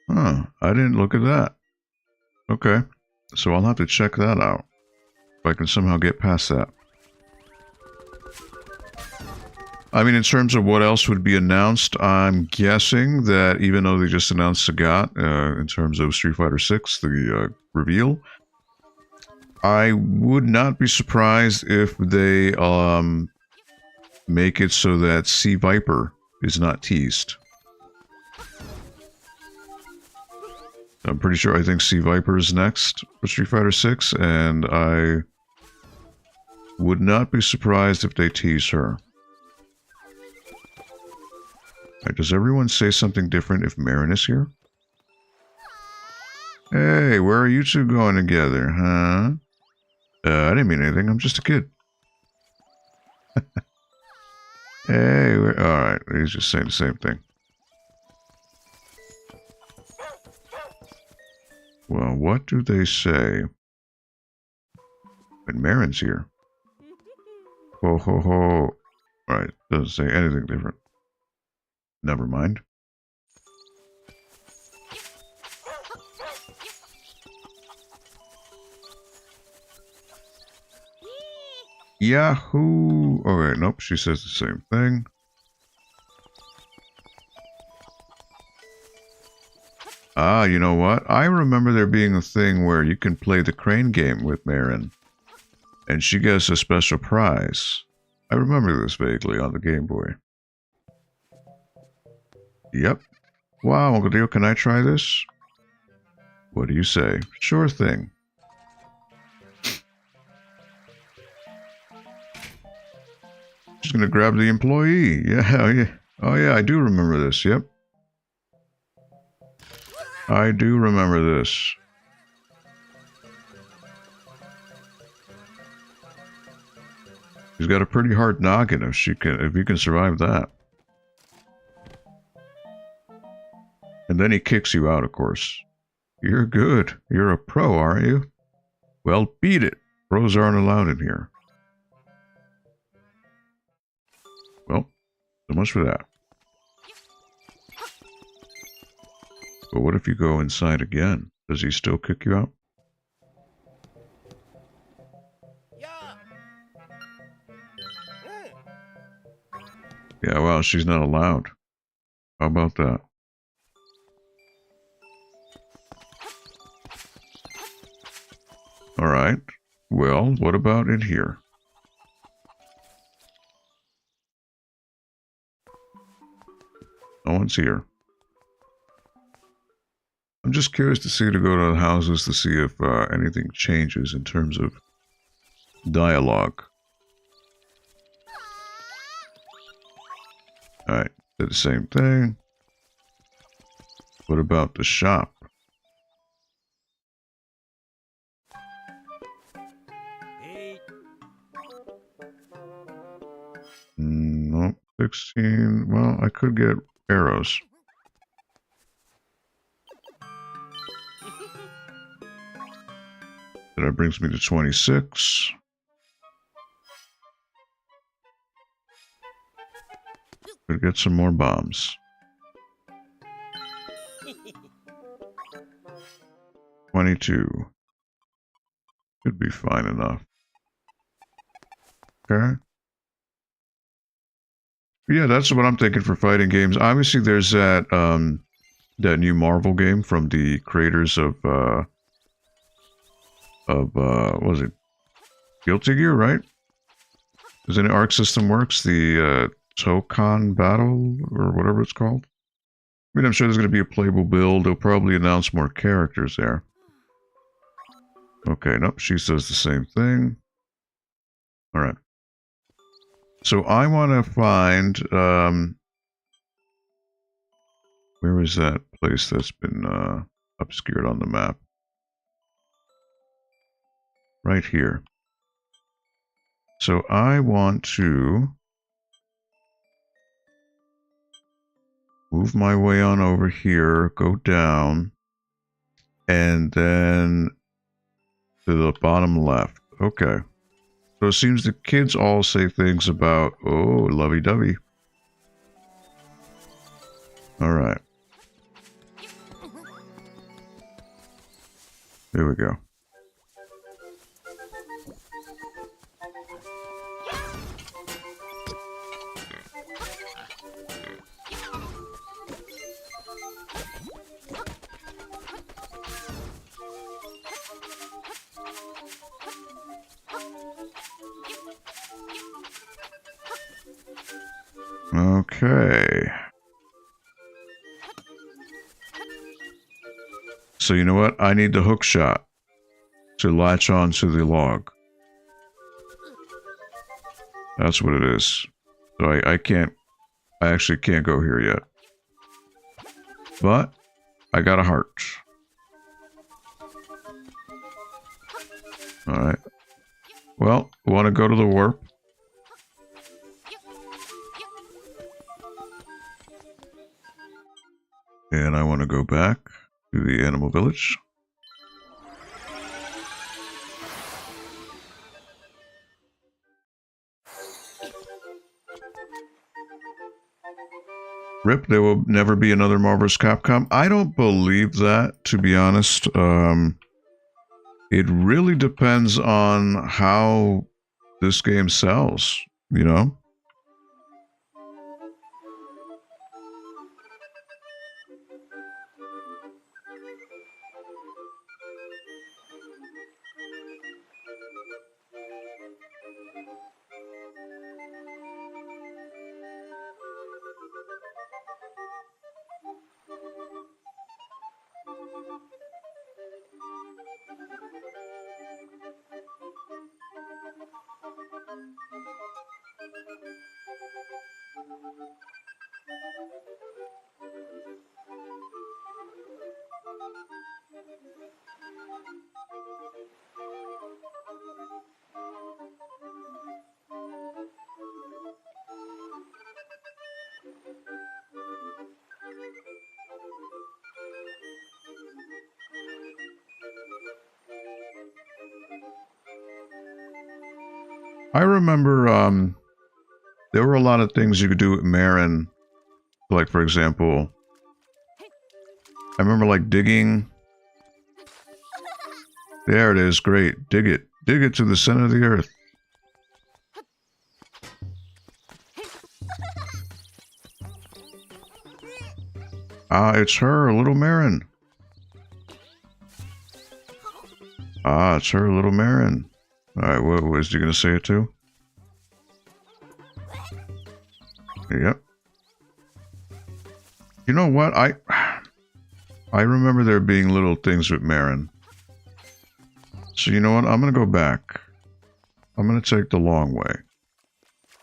Huh, I didn't look at that. Okay, so I'll have to check that out. If I can somehow get past that. I mean, in terms of what else would be announced, I'm guessing that even though they just announced Sagat, in terms of Street Fighter 6, the reveal, I would not be surprised if they make it so that Sea Viper is not teased. I'm pretty sure I think Sea Viper is next for Street Fighter 6, and I would not be surprised if they tease her. Right, does everyone say something different if Marin is here? Hey, where are you two going together, huh? I didn't mean anything, I'm just a kid. Hey, alright, he's just saying the same thing. Well, what do they say when Marin's here? Ho ho ho. Alright, doesn't say anything different. Never mind. Yahoo! Okay, nope, she says the same thing. Ah, you know what? I remember there being a thing where you can play the crane game with Marin, and she gets a special prize. I remember this vaguely on the Game Boy. Yep. Wow, Uncle Dio, can I try this? What do you say? Sure thing. She's gonna grab the employee. Yeah, yeah. Oh yeah, I do remember this. Yep. I do remember this. She's got a pretty hard noggin if you can survive that. And then he kicks you out, of course. You're good. You're a pro, aren't you? Well, beat it. Pros aren't allowed in here. Well, so much for that. But what if you go inside again? Does he still kick you out? Yeah, well, she's not allowed. How about that? Alright. Well, what about in here? No one's here. I'm just curious to go to the houses to see if anything changes in terms of dialogue. Alright, did the same thing. What about the shop? Nope, 16. Well, I could get arrows. That brings me to 26. Could get some more bombs. 22. Could be fine enough. Okay. Yeah, that's what I'm thinking for fighting games. Obviously, there's that that new Marvel game from the creators of what was it? Guilty Gear, right? Is it Arc System Works? The Tokon Battle or whatever it's called. I mean, I'm sure there's going to be a playable build. They'll probably announce more characters there. Okay, nope, she says the same thing. All right. So I want to find, where is that place that's been obscured on the map? Right here. So I want to move my way on over here, go down, and then to the bottom left. Okay. So it seems the kids all say things about, oh, lovey-dovey. Alright. There we go. Okay. So you know what? I need the hook shot to latch on to the log. That's what it is. So I can't, I actually can't go here yet. But I got a heart. Alright. Well, want to go to the warp? And I want to go back to the animal village. Rip, there will never be another Marvel's Capcom. I don't believe that, to be honest. It really depends on how this game sells, you know? I remember there were a lot of things you could do with Marin. Like, for example, I remember like digging. There it is, great. Dig it. Dig it to the center of the earth. Ah, it's her, little Marin. Ah, it's her, little Marin. Alright, what was you gonna say it to? Yep. You know what? I remember there being little things with Marin. So you know what? I'm gonna go back. I'm gonna take the long way.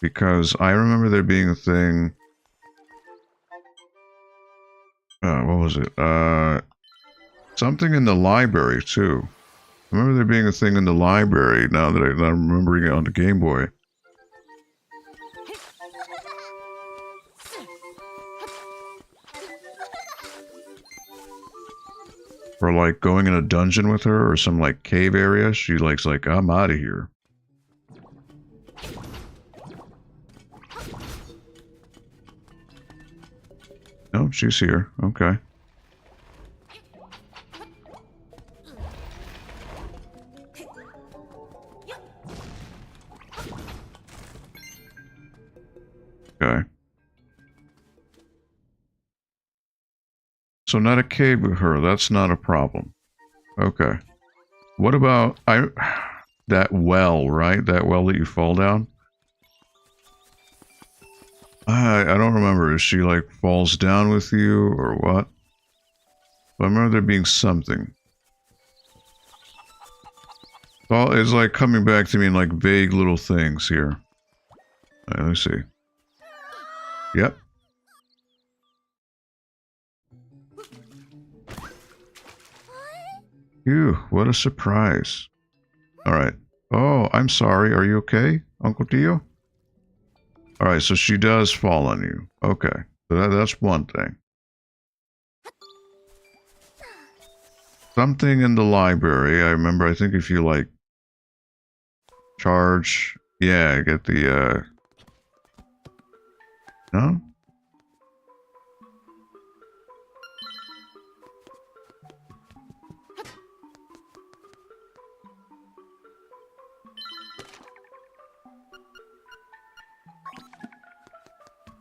Because I remember there being a thing. What was it? Something in the library too. I remember there being a thing in the library now that I'm remembering it on the Game Boy. For like going in a dungeon with her or some like cave area, she likes like, I'm out of here. No, she's here. Okay. Okay. So not a cave with her. That's not a problem. Okay. What about that well, right? That well that you fall down? I don't remember. Is she like falls down with you or what? But I remember there being something. Well, it's like coming back to me in like vague little things here. Let me see. Yep. Phew, what a surprise. Alright. Oh, I'm sorry. Are you okay, Uncle Tio? Alright, so she does fall on you. Okay. So that's one thing. Something in the library. I remember, I think if you, like, charge... Yeah, get the, No?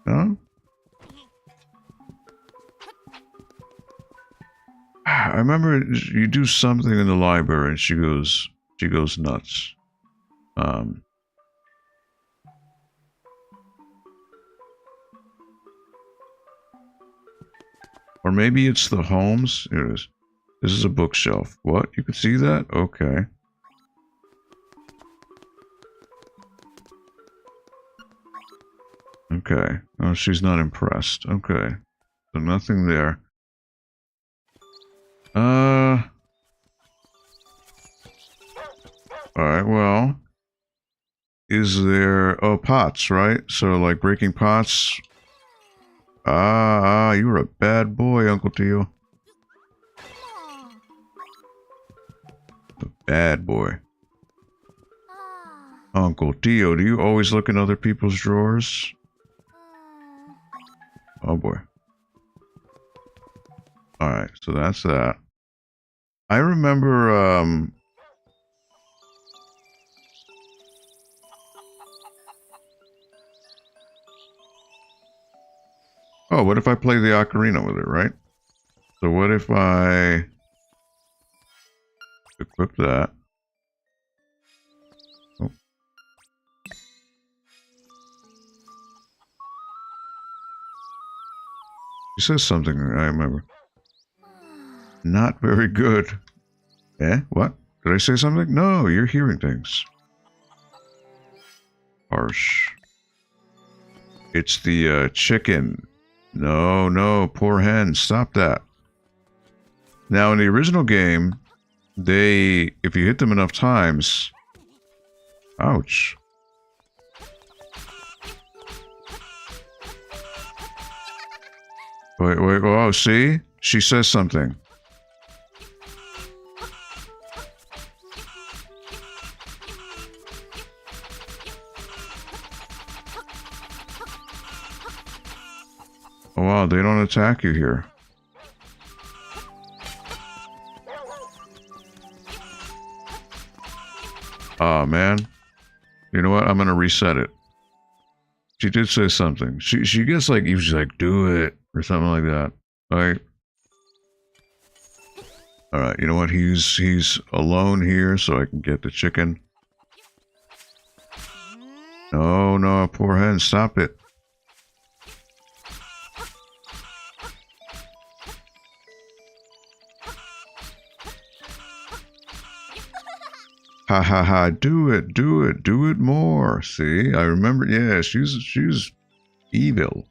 No? I remember you do something in the library and she goes nuts. Or maybe it's the homes. Here it is. This is a bookshelf. What? You can see that? Okay. Okay. Oh, she's not impressed. Okay. So nothing there. Alright, well. Is there... Oh, pots, right? So, like, breaking pots. You were a bad boy, Uncle Tio. A bad boy. Uncle Tio, do you always look in other people's drawers? Oh, boy. Alright, so that's that. I remember, Oh, what if I play the ocarina with it, right? So what if I equip that? Oh. He says something, I remember. Not very good. Eh? What? Did I say something? No, you're hearing things. Harsh. It's the chicken. No, no, poor hen. Stop that. Now, in the original game, if you hit them enough times... Ouch. Wait, oh, see? She says something. Oh, wow, they don't attack you here. Aw, man. You know what? I'm gonna reset it. She did say something. She gets like, she's like, do it, or something like that. Alright. Alright, you know what? He's alone here, so I can get the chicken. No, no, poor hen, stop it. Ha ha ha, do it more. See, I remember, yeah, she's evil.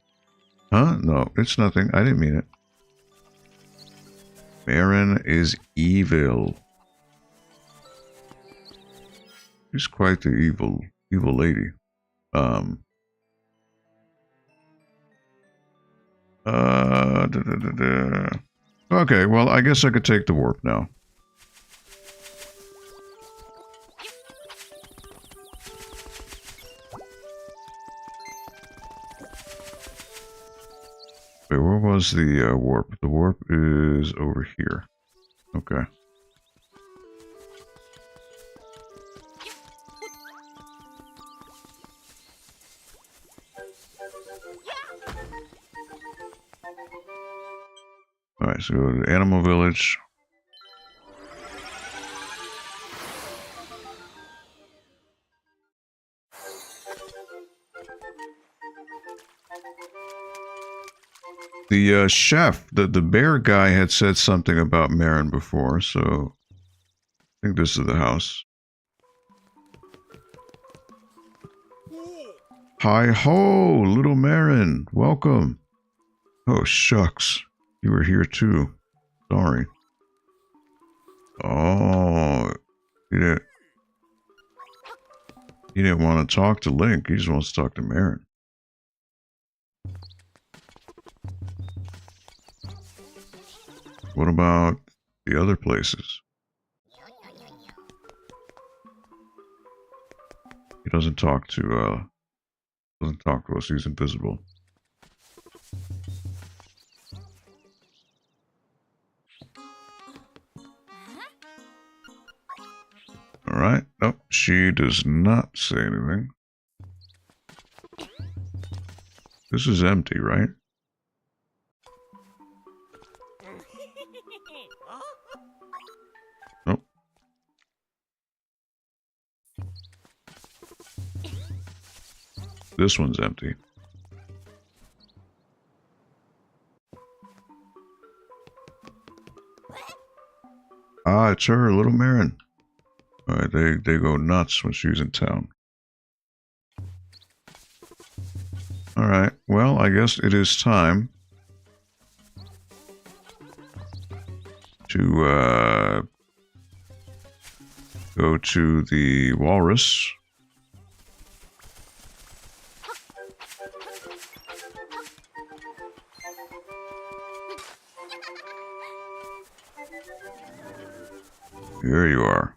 Huh? No, it's nothing. I didn't mean it. Marin is evil. She's quite the evil lady. Okay, well, I guess I could take the warp now. Wait, where was the warp? The warp is over here. Okay. Alright, so go to Animal Village. The chef, the bear guy had said something about Marin before, so I think this is the house. Hi-ho, little Marin, welcome. Oh, shucks, you were here too. Sorry. Oh, you didn't want to talk to Link, he just wants to talk to Marin. What about the other places? He doesn't talk to us, he's invisible. Alright, nope, she does not say anything. This is empty, right? Nope. This one's empty. it's her, Little Marin. Alright, they go nuts when she's in town. Alright, well, I guess it is time to go to the walrus. Here you are.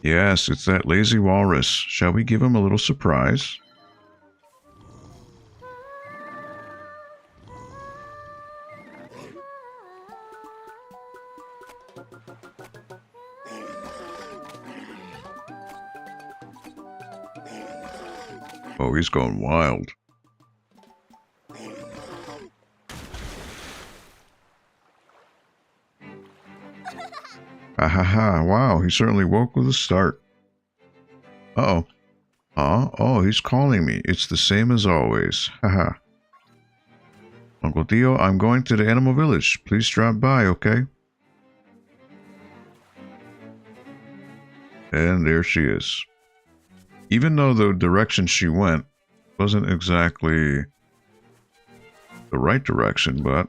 Yes, it's that lazy walrus. Shall we give him a little surprise? Oh, he's going wild. Ha ha ha, wow, he certainly woke with a start. Uh-oh. Oh, he's calling me. It's the same as always. Haha. Uncle Dio, I'm going to the animal village. Please drop by, okay? And there she is. Even though the direction she went wasn't exactly the right direction, but...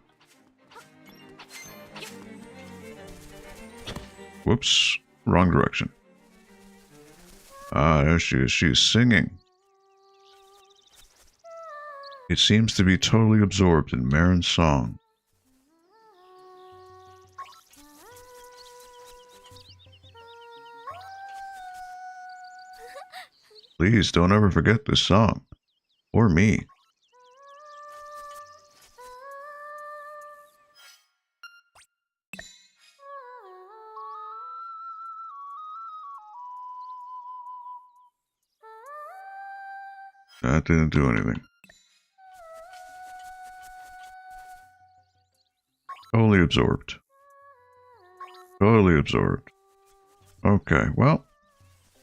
Whoops, wrong direction. Ah, there she is. She's singing. It seems to be totally absorbed in Marin's song. Please don't ever forget this song. Or me. That didn't do anything. Totally absorbed. Totally absorbed. Okay, well,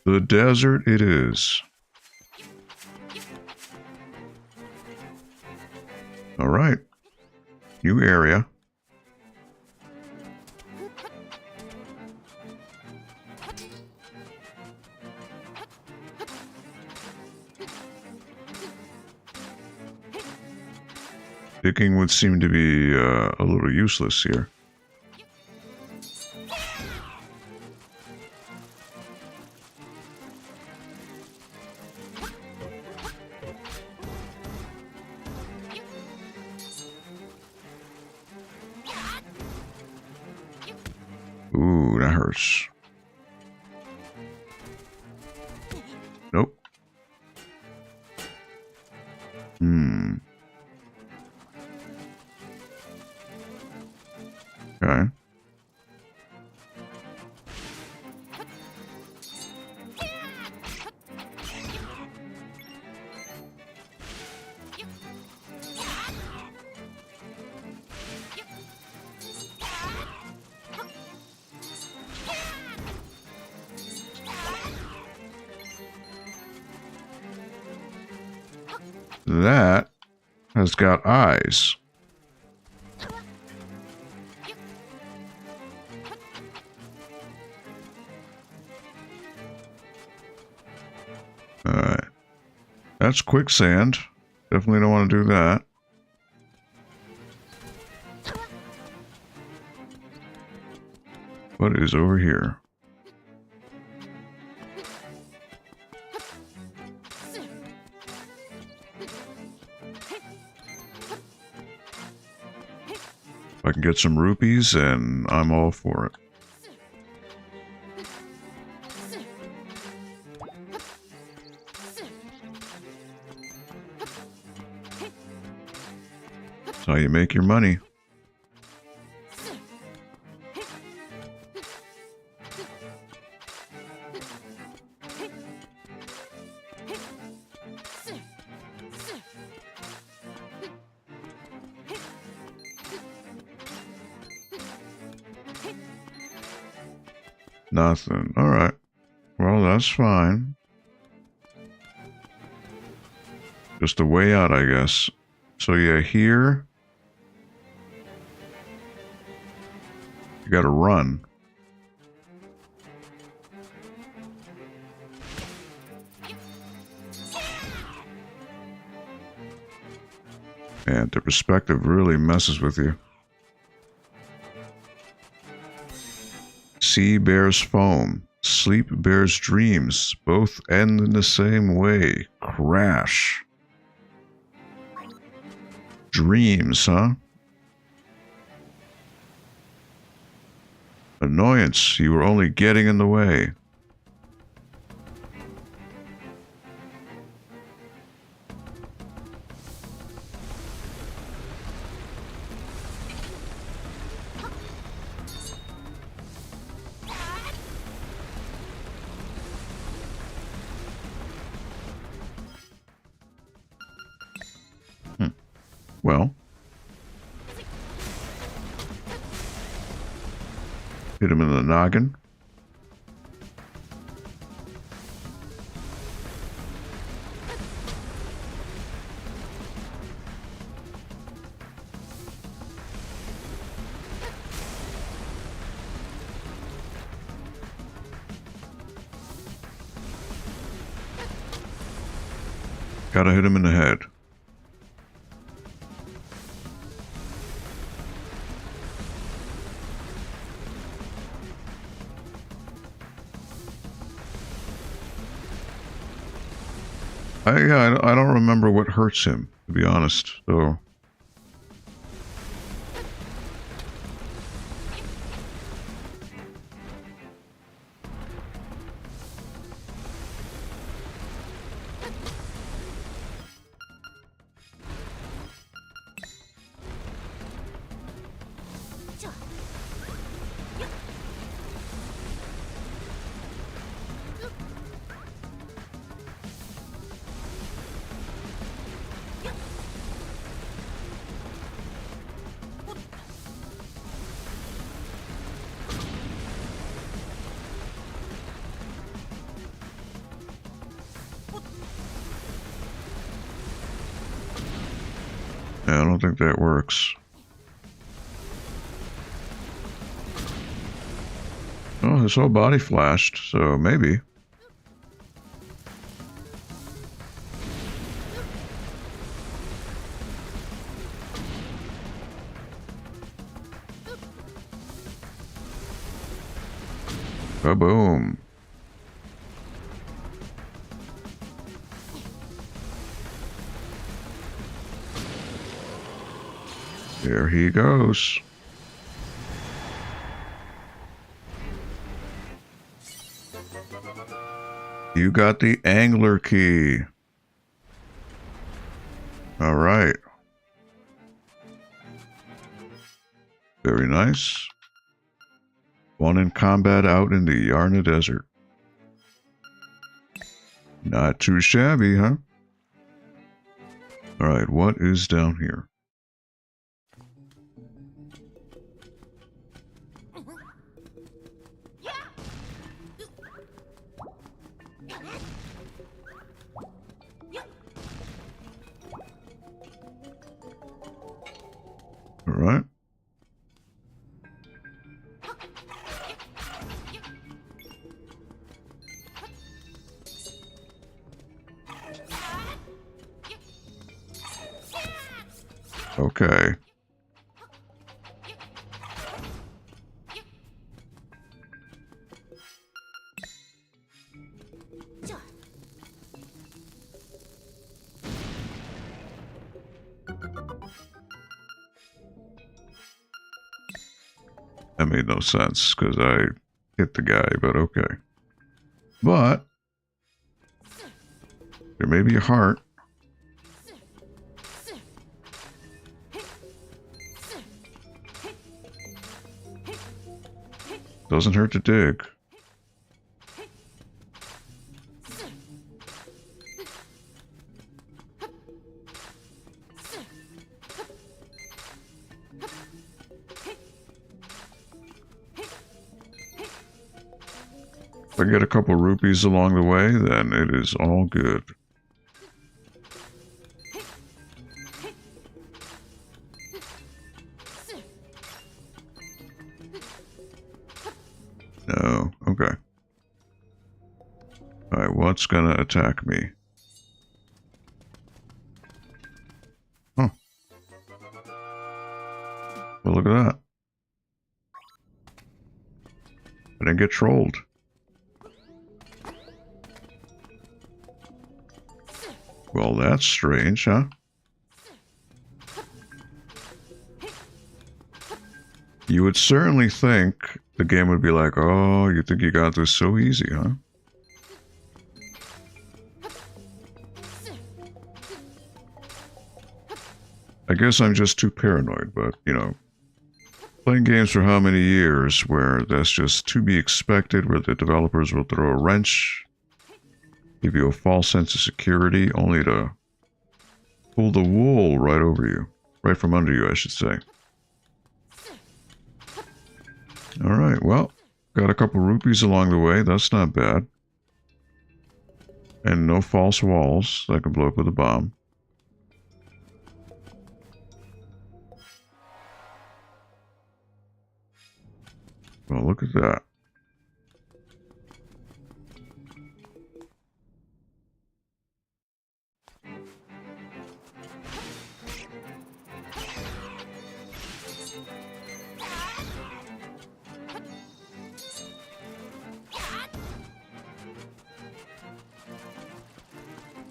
the desert it is. Alright. New area. Digging would seem to be a little useless here. Ooh, that hurts. Nope. Okay. That has got eyes. Alright. That's quicksand. Definitely don't want to do that. What is over here? If I can get some rupees, and I'm all for it. That's how you make your money. Nothing. Alright. Well, that's fine. Just a way out, I guess. So yeah, here You gotta run. And the perspective really messes with you. Sea bears foam. Sleep bears dreams. Both end in the same way. Crash. Dreams, huh? Annoyance. You were only getting in the way. Well, hit him in the noggin. Gotta hit him in the head. I don't remember what hurts him, to be honest, so... Yeah, I don't think that works. Oh, his whole body flashed, so maybe. Kaboom. There he goes. You got the angler key. All right. Very nice. One in combat out in the Yarna Desert. Not too shabby, huh? All right, what is down here? All right. Okay. That made no sense because I hit the guy, but okay. But there may be a heart. Doesn't hurt to dig. If I get a couple rupees along the way, then it is all good. Alright, what's gonna attack me? Huh. Well, look at that. I didn't get trolled. Well, that's strange, huh? You would certainly think the game would be like, oh, you think you got this so easy, huh? I guess I'm just too paranoid, but, you know, playing games for how many years where that's just to be expected, where the developers will throw a wrench, give you a false sense of security, only to pull the wool right over you. Right from under you, I should say. Alright, well, got a couple rupees along the way. That's not bad. And no false walls that can blow up with a bomb. Well, look at that.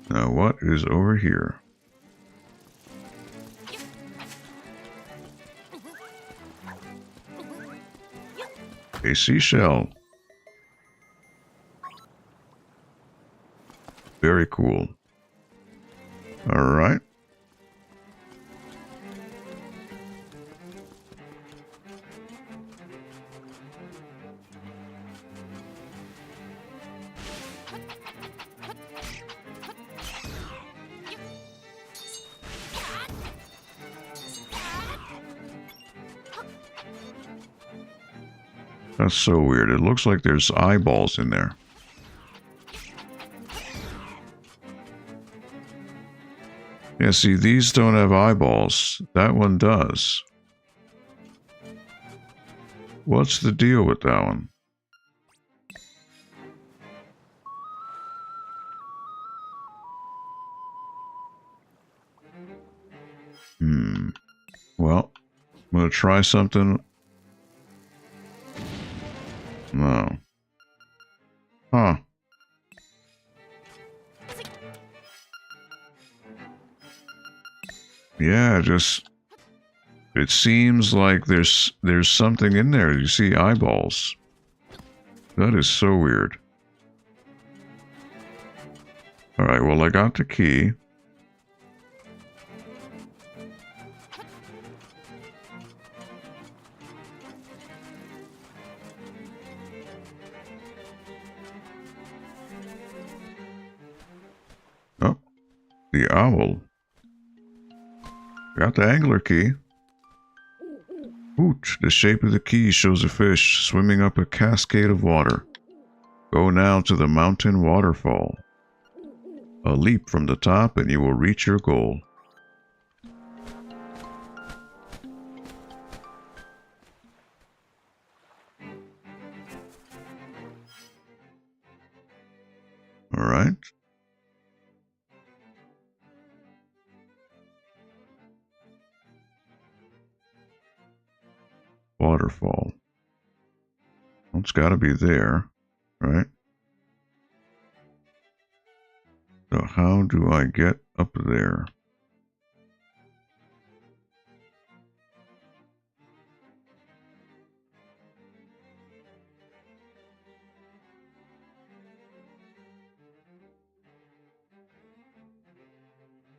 Now, what is over here? A seashell. Very cool. All right. That's so weird. It looks like there's eyeballs in there. Yeah, see, these don't have eyeballs. That one does. What's the deal with that one? Well, I'm gonna try something. No. Huh. Yeah, just... It seems like there's something in there. You see eyeballs. That is so weird. Alright, well, I got the key. Oh, the owl. Got the angler key. Hoot, the shape of the key shows a fish swimming up a cascade of water. Go now to the mountain waterfall. A leap from the top and you will reach your goal. Alright. Waterfall. Well, it's got to be there, right? So how do I get up there?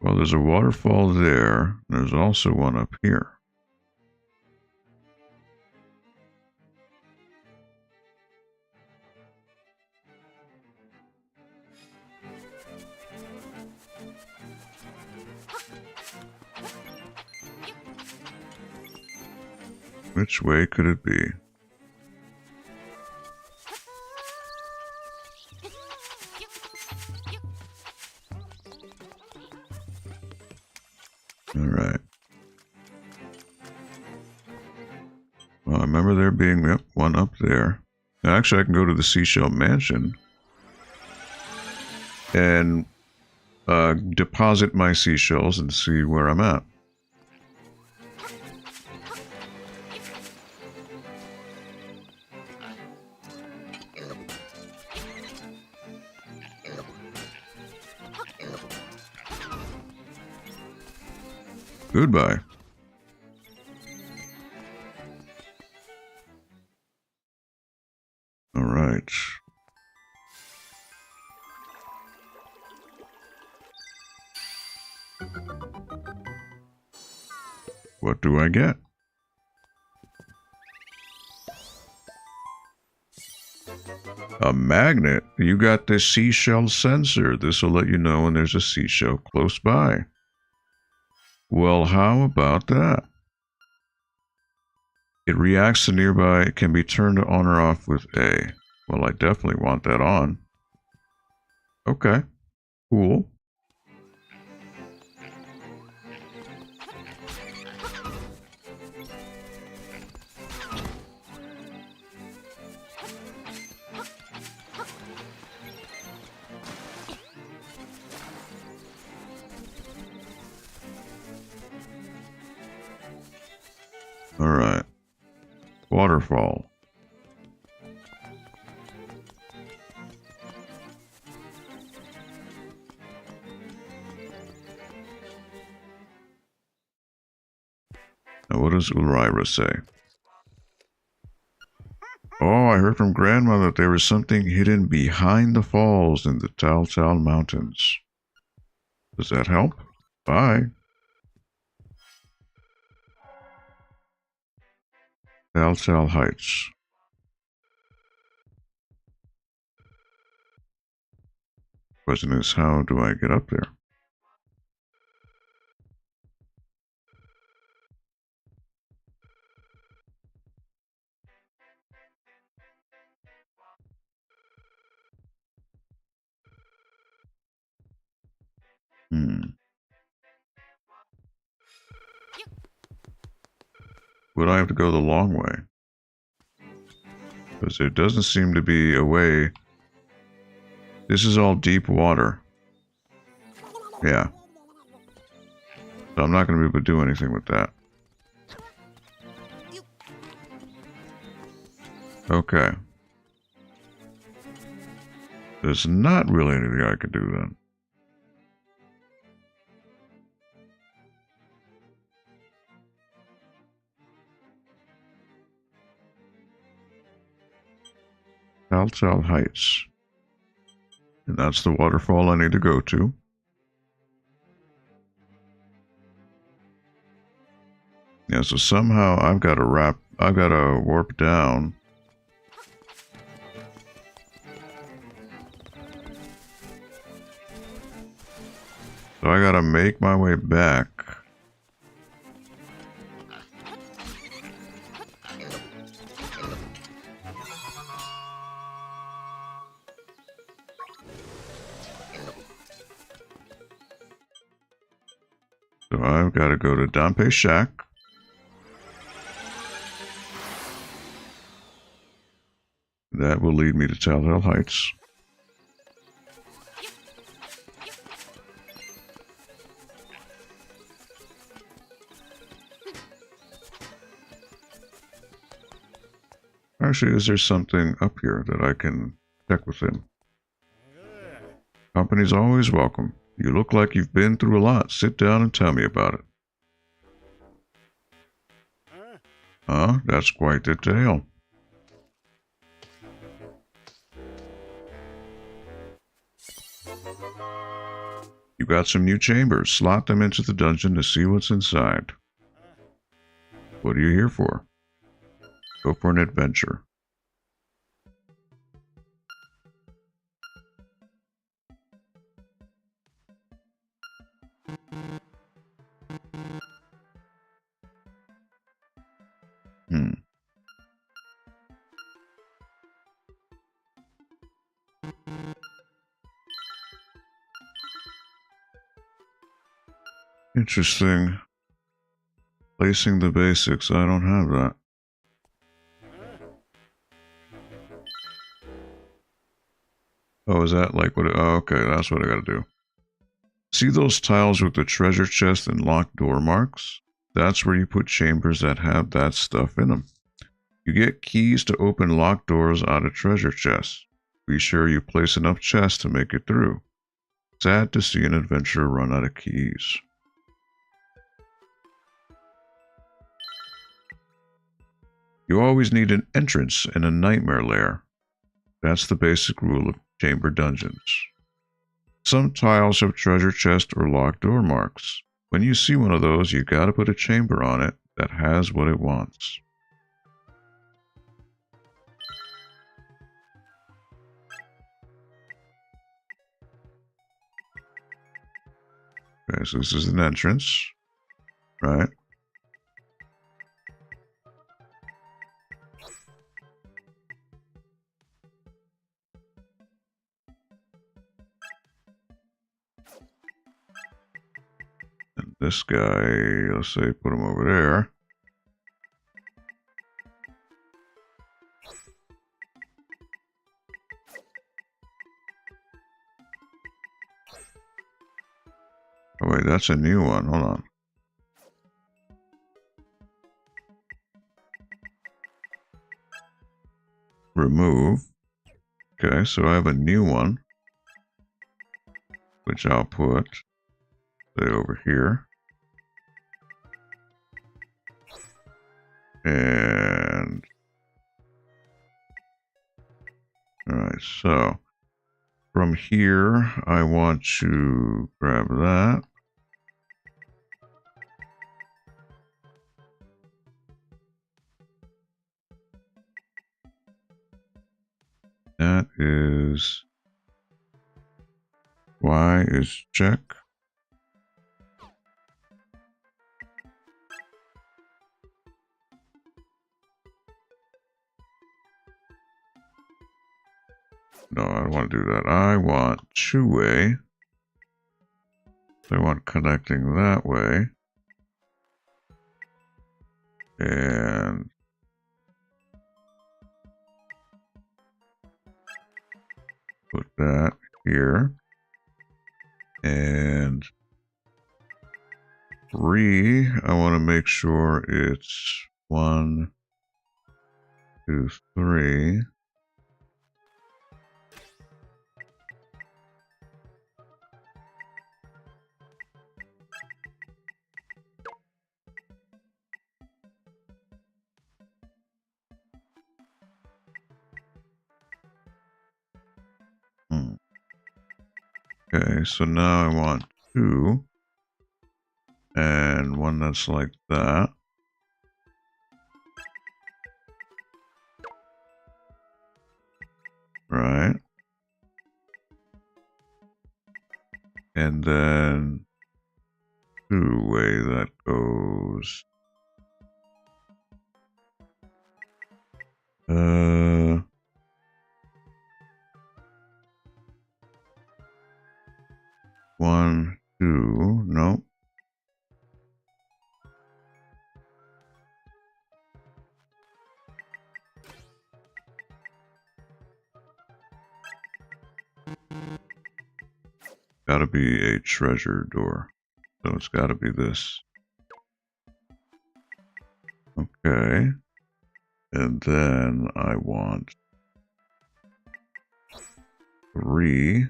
Well, there's a waterfall there. There's also one up here. Which way could it be? Alright. Well, I remember there being one up there. Actually, I can go to the Seashell Mansion. and deposit my seashells and see where I'm at. Goodbye. All right. What do I get? A magnet. You got the seashell sensor. This will let you know when there's a seashell close by. Well, how about that? It reacts to nearby. It can be turned on or off with A. Well, I definitely want that on. Okay. Cool. All right. Waterfall. Now, what does Ulrira say? Oh, I heard from Grandma that there was something hidden behind the falls in the Tal Tal Mountains. Does that help? Bye. Tal Tal Heights. Question is, how do I get up there? Would I have to go the long way? Because there doesn't seem to be a way. This is all deep water. Yeah. So I'm not going to be able to do anything with that. Okay. There's not really anything I can do then. Tal Tal Heights. And that's the waterfall I need to go to. Yeah, so somehow I've got to warp down. So I gotta make my way back. So I've got to go to Dampe's shack. That will lead me to Tal Tal Heights. Actually, is there something up here that I can check with him? Company's always welcome. You look like you've been through a lot. Sit down and tell me about it. Huh? That's quite the tale. You got some new chambers. Slot them into the dungeon to see what's inside. What are you here for? Go for an adventure. Interesting. Placing the basics. I don't have that. Oh, is that like what? Oh, okay, that's what I gotta do. See those tiles with the treasure chest and locked door marks? That's where you put chambers that have that stuff in them. You get keys to open locked doors out of treasure chests. Be sure you place enough chests to make it through. Sad to see an adventurer run out of keys. You always need an entrance in a nightmare lair. That's the basic rule of chamber dungeons. Some tiles have treasure chest or locked door marks. When you see one of those, you gotta put a chamber on it that has what it wants. Okay, so this is an entrance, right? And this guy, let's say, put him over there. Oh wait, that's a new one. Hold on. Remove. Okay, so I have a new one, which I'll put, say, over here. And alright, so from here, I want to grab that. That is Y is check. No, I don't want to do that. I want two-way. I want connecting that way. And put that here. And 3, I want to make sure it's 1, 2, 3. Okay, so now I want 2. And one that's like that. Right. And then two-way that goes. 1, 2, nope. Gotta be a treasure door. So it's gotta be this. Okay. And then I want 3.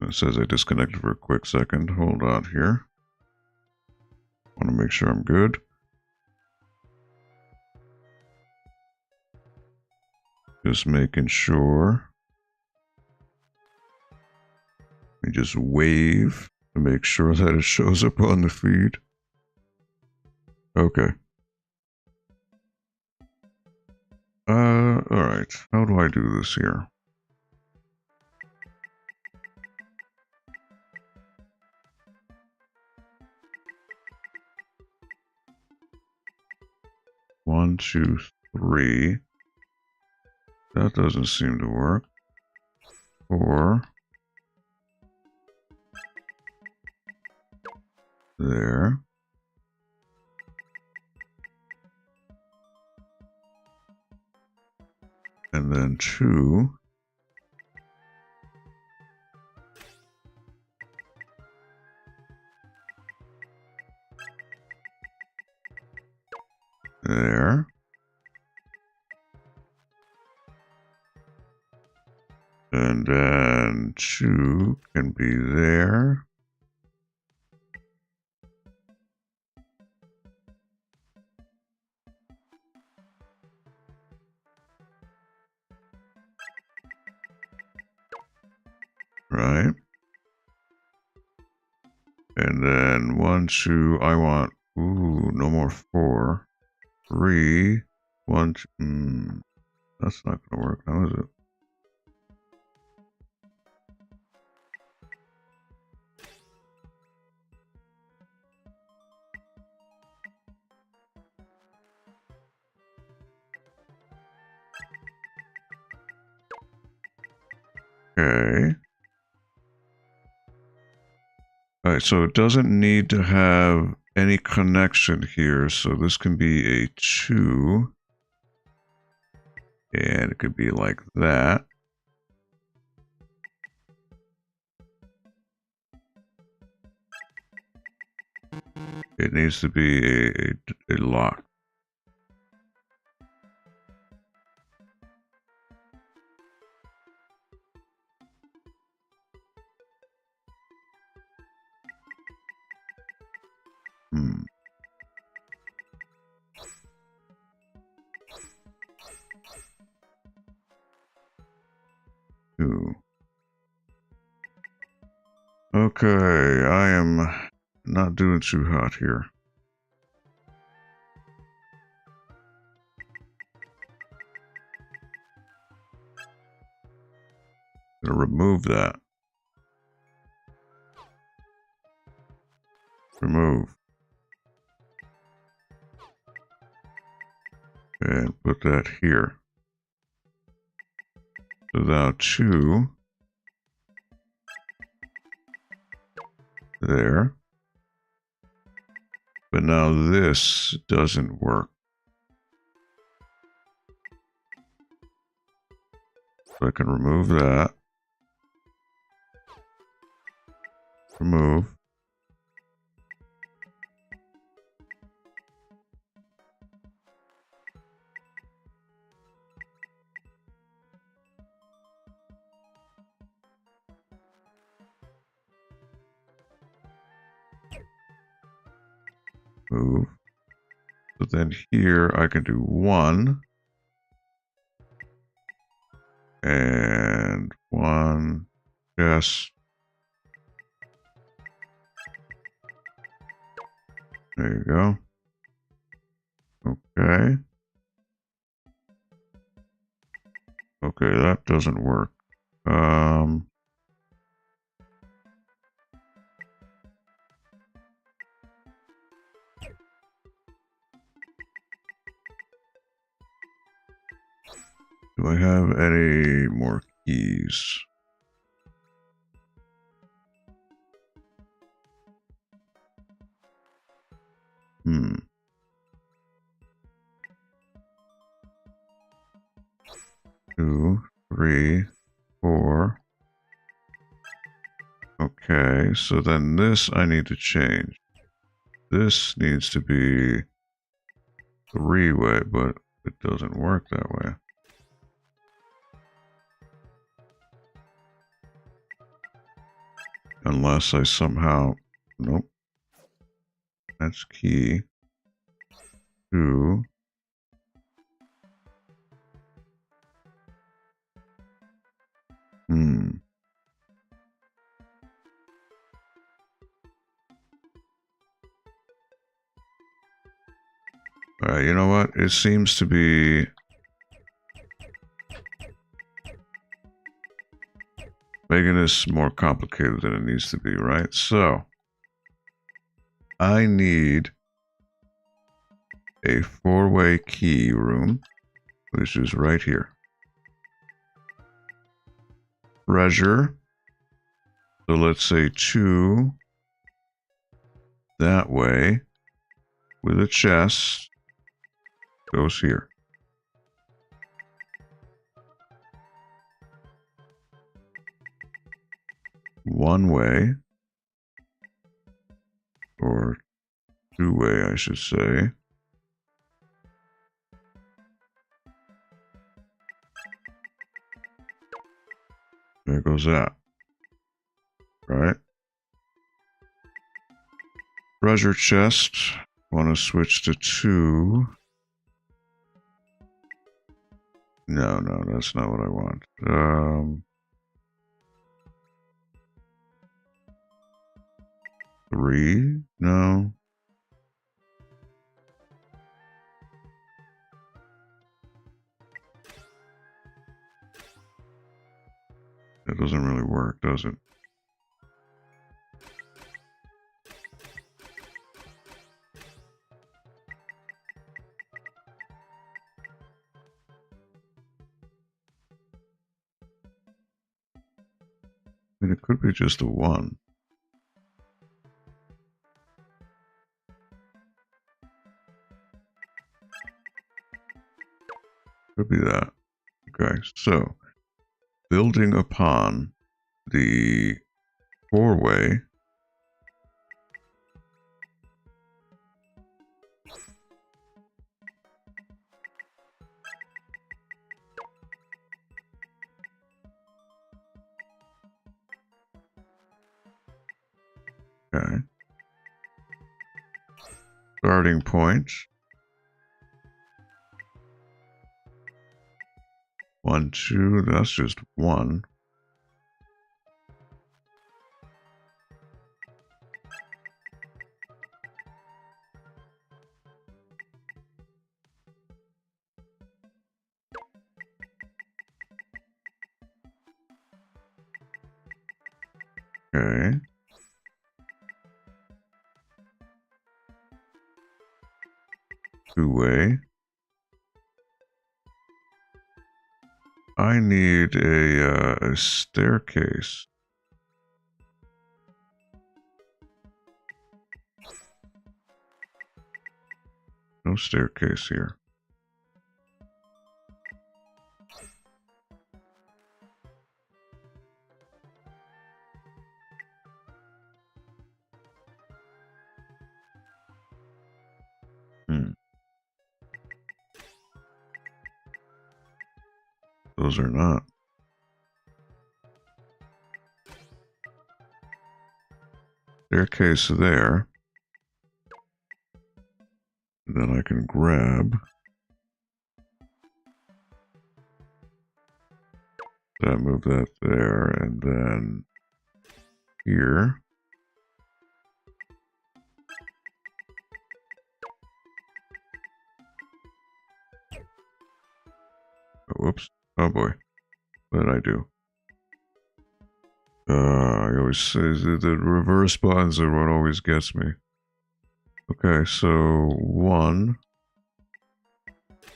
It says I disconnected for a quick second. Hold on here. Want to make sure I'm good. Just making sure. Let me just wave to make sure that it shows up on the feed. Okay. Alright. How do I do this here? One, two, 3. That doesn't seem to work. 4. There. And then 2. There. And then 2 can be there. Right. And then 1, 2, I want, ooh, no more 4. 3, 1, 2, that's not going to work now, is it? Okay. Alright, so it doesn't need to have any connection here, so this can be a 2. And it could be like that. It needs to be a lock. Two. Okay, I am not doing too hot here. Gonna remove that. Remove. And put that here. So now 2. There. But now this doesn't work. So I can remove that. Remove. Move. So then here I can do 1. And 1. Yes. There you go. Okay. Okay, that doesn't work. Do I have any more keys? Two, 3, 4. Okay, so then this I need to change. This needs to be 3-way, but it doesn't work that way. Unless I somehow... Nope. That's key. 2. Alright, you know what? It seems to be... making this more complicated than it needs to be, right? So, I need a 4-way key room, which is right here. treasure. So let's say 2 that way with a chest goes here. One way, or 2-way, I should say. There goes that. Right? Treasure chest. Want to switch to 2. No, that's not what I want. 3? No. That doesn't really work, does it? I mean, it could be just a 1. Could be that. Okay, so building upon the 4-way. Okay. Starting point. 1, 2, that's just 1. Okay. Two-way. I need a staircase. No staircase here. Those are not. Staircase there. And then I can grab that, move that there, and then here. Oh, whoops. Oh boy. What did I do? I always say the reverse buttons are what always gets me. Okay, so 1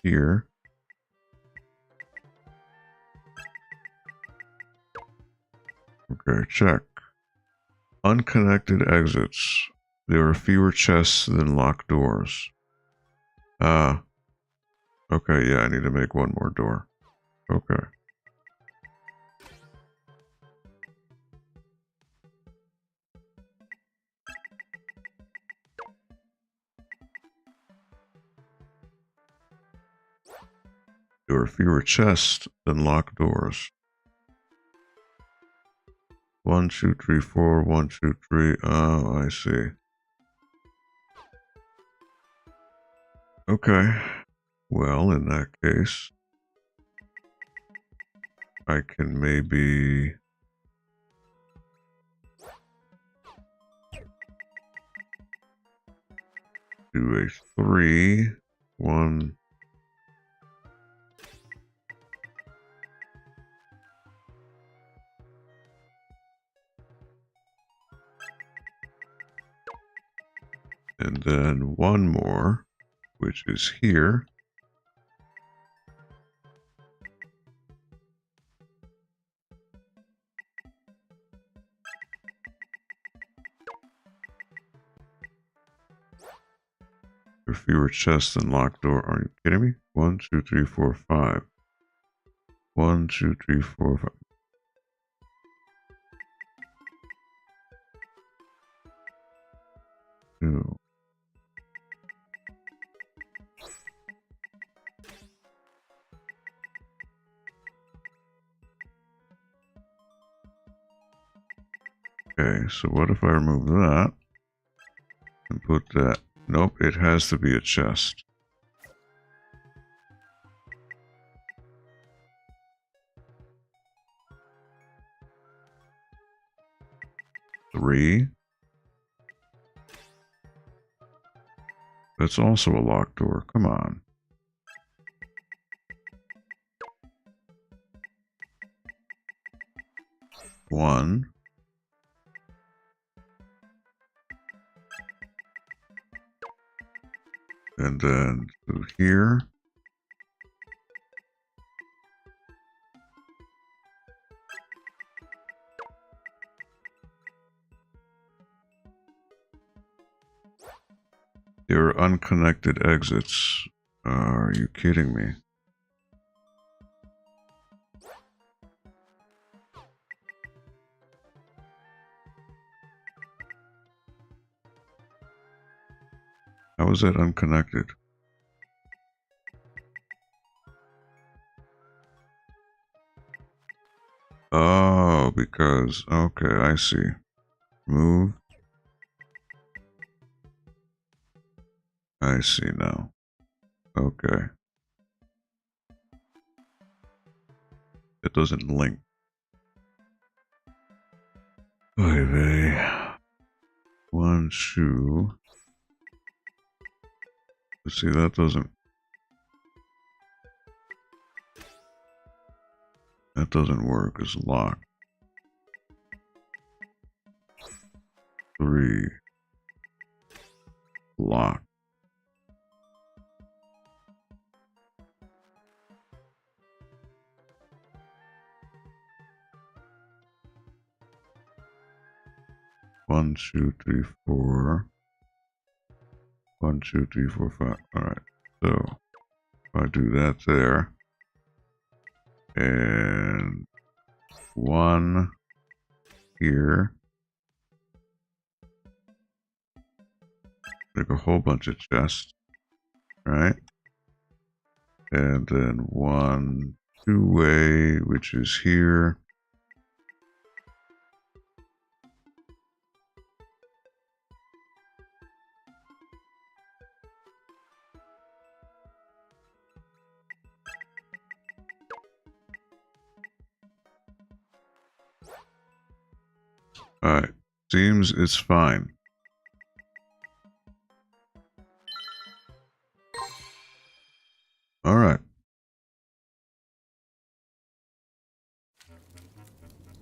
here. Okay, check. Unconnected exits. There are fewer chests than locked doors. Ah. Okay, yeah, I need to make one more door. Okay. There are fewer chests than locked doors. 1, 2, 3, 4, 1, 2, 3. Oh, I see. Okay. Well, in that case, I can maybe do a 3, 1. And then 1 more, which is here. There are fewer chests than locked door. Are you kidding me? 1, 2, 3, 4, 5. 1, 2, 3, 4, 5. Two. Okay, so what if I remove that and put that? Nope, it has to be a chest. Three. That's also a locked door. Come on. One. And then to here. There are unconnected exits. Are you kidding me? How is that unconnected? Oh, because, okay, I see. Move. I see now. Okay. It doesn't link. Oy vey. 1, 2. See, that doesn't work. It's locked. 3. Locked. One, 2, 3, 4. 1, 2, 3, 4, 5. Alright. So if I do that there. And 1 here. Make a whole bunch of chests. Right? And then 1 two-way, which is here. Alright, seems it's fine. Alright.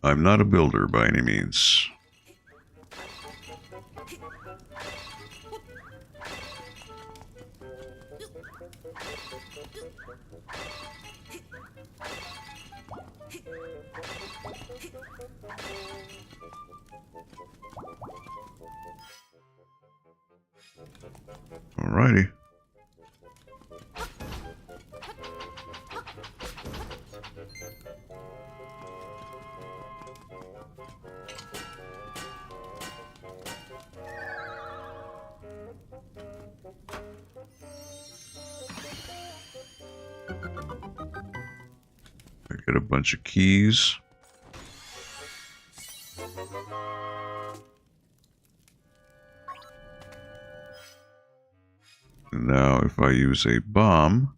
I'm not a builder by any means. Alrighty. I get a bunch of keys. And now if I use a bomb,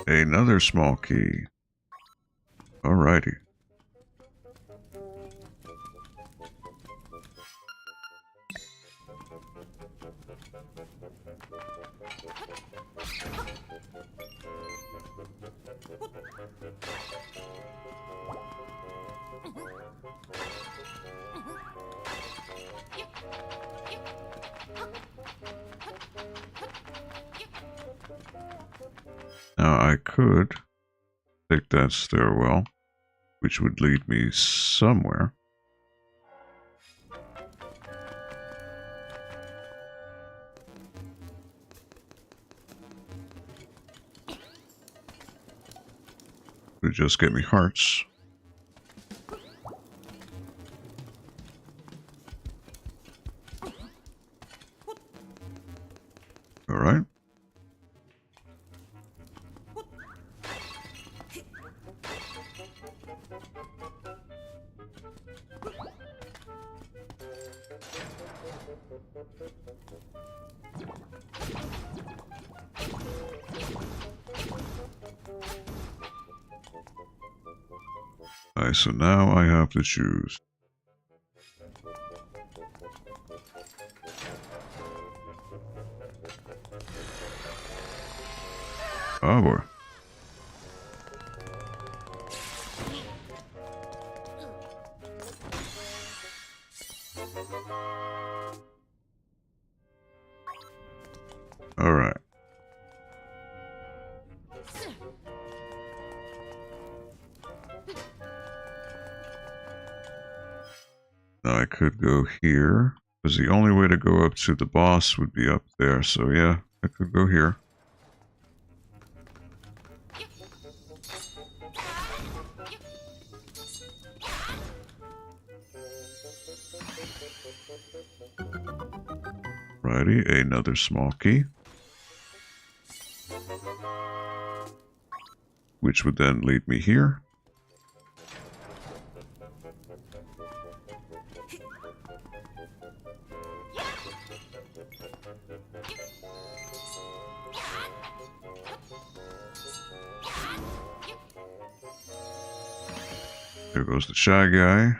another small key. Alrighty. could take that stairwell, which would lead me somewhere. Would just get me hearts. All right. Alright, so now I have to choose. Oh boy. All right. Now I could go here, because the only way to go up to the boss would be up there. So yeah, I could go here. Righty, another small key. Which would then lead me here. There goes the shy guy.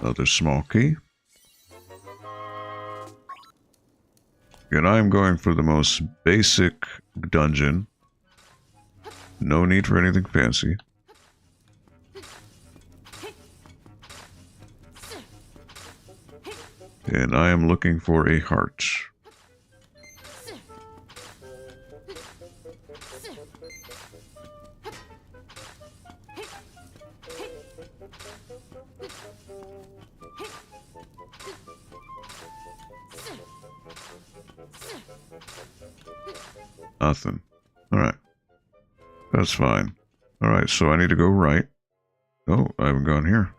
Another small key. And I'm going for the most basic dungeon. No need for anything fancy. And I am looking for a heart. Nothing. Alright. That's fine. Alright, so I need to go right. Oh, I haven't gone here.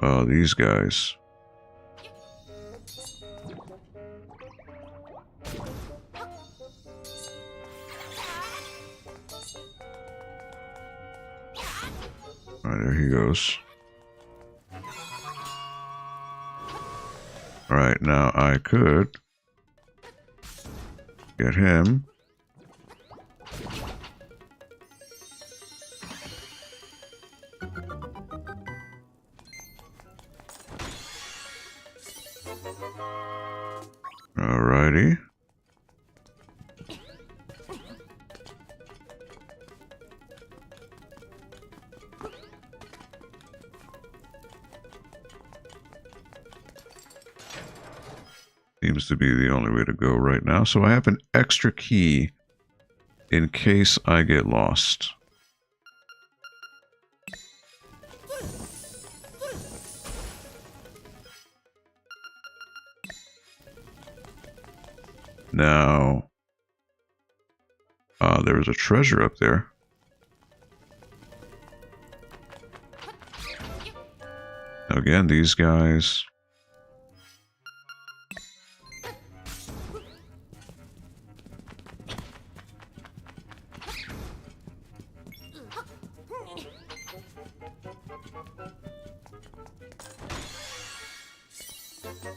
Oh, these guys. Alright, there he goes. Alright, now I could get him. Alrighty. Seems to be the only way to go right now. So I have an extra key in case I get lost. Now, there's a treasure up there. Again, these guys.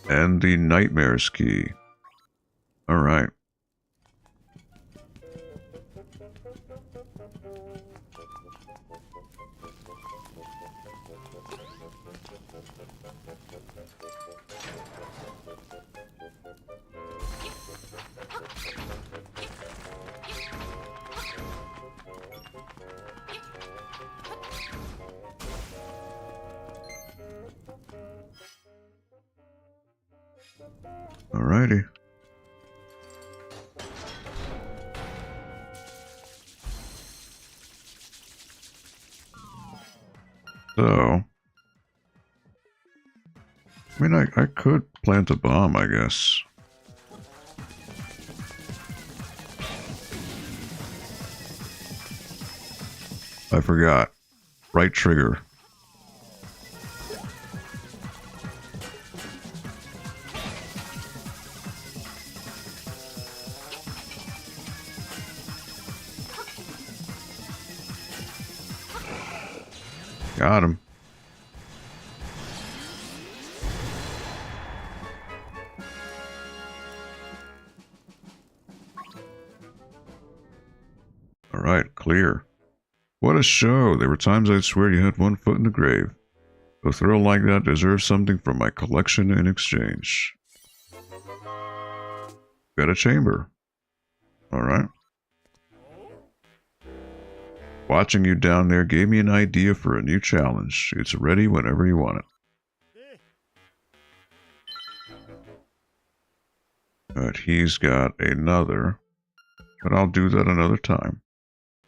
And the Nightmares key. Alright. Alrighty. So, I mean, I could plant a bomb, I guess. I forgot. Right trigger. Got him. All right, clear. What a show. There were times I'd swear you had one foot in the grave. A thrill like that deserves something from my collection in exchange. Got a chamber. All right. Watching you down there gave me an idea for a new challenge. It's ready whenever you want it. Alright, he's got another. But I'll do that another time.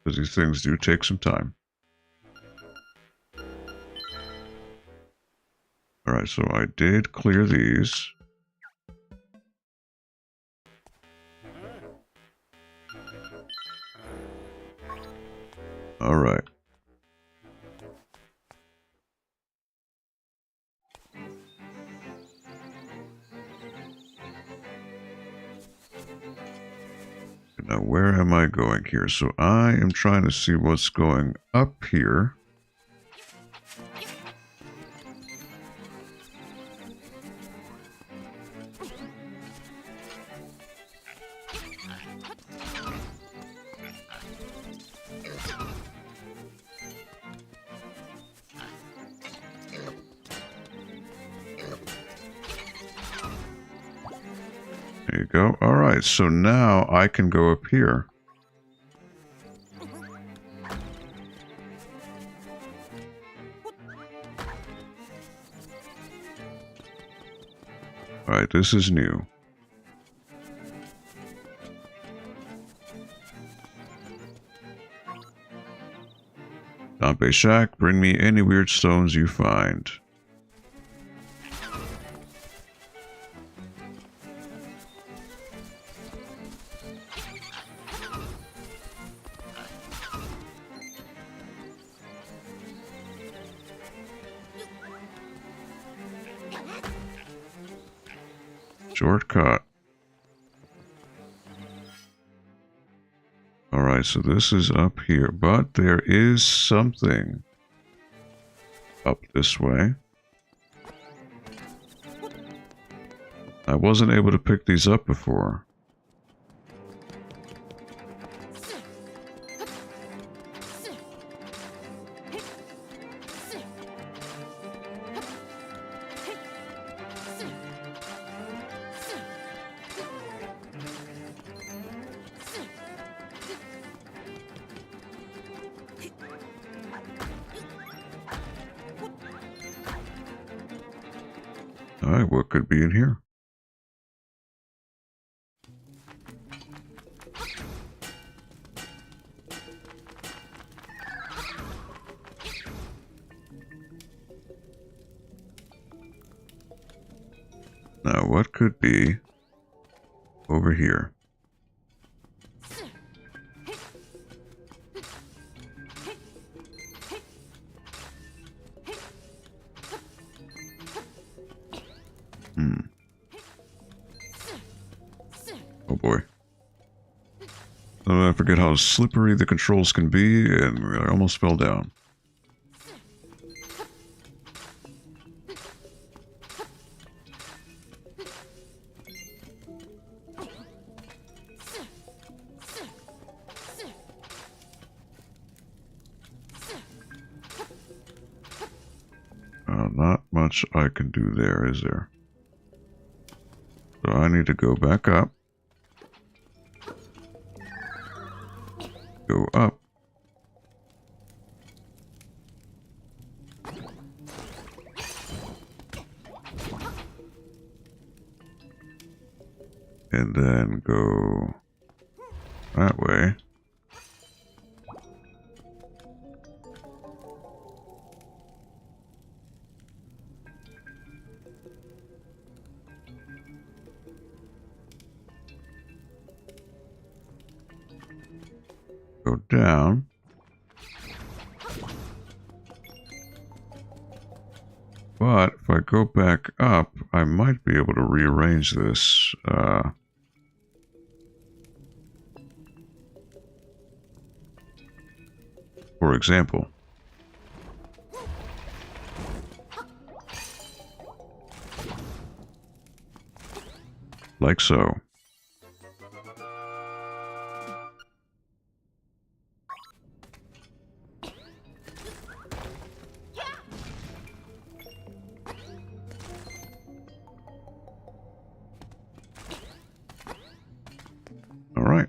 Because these things do take some time. Alright, so I did clear these. Alright. Now, where am I going here? So I am trying to see what's going up here. There you go. Alright, so now I can go up here. Alright, this is new. Dompe Shack, bring me any weird stones you find. Shortcut. Alright, so this is up here, but there is something up this way. I wasn't able to pick these up before. Alright, what could be in here? Now, what could be over here? Oh boy. I forget how slippery the controls can be, and I almost fell down. Not much I can do there, is there? So I need to go back up. Go up. and then go that way. Go down. But if I go back up, I might be able to rearrange this. For example. Like so. All right.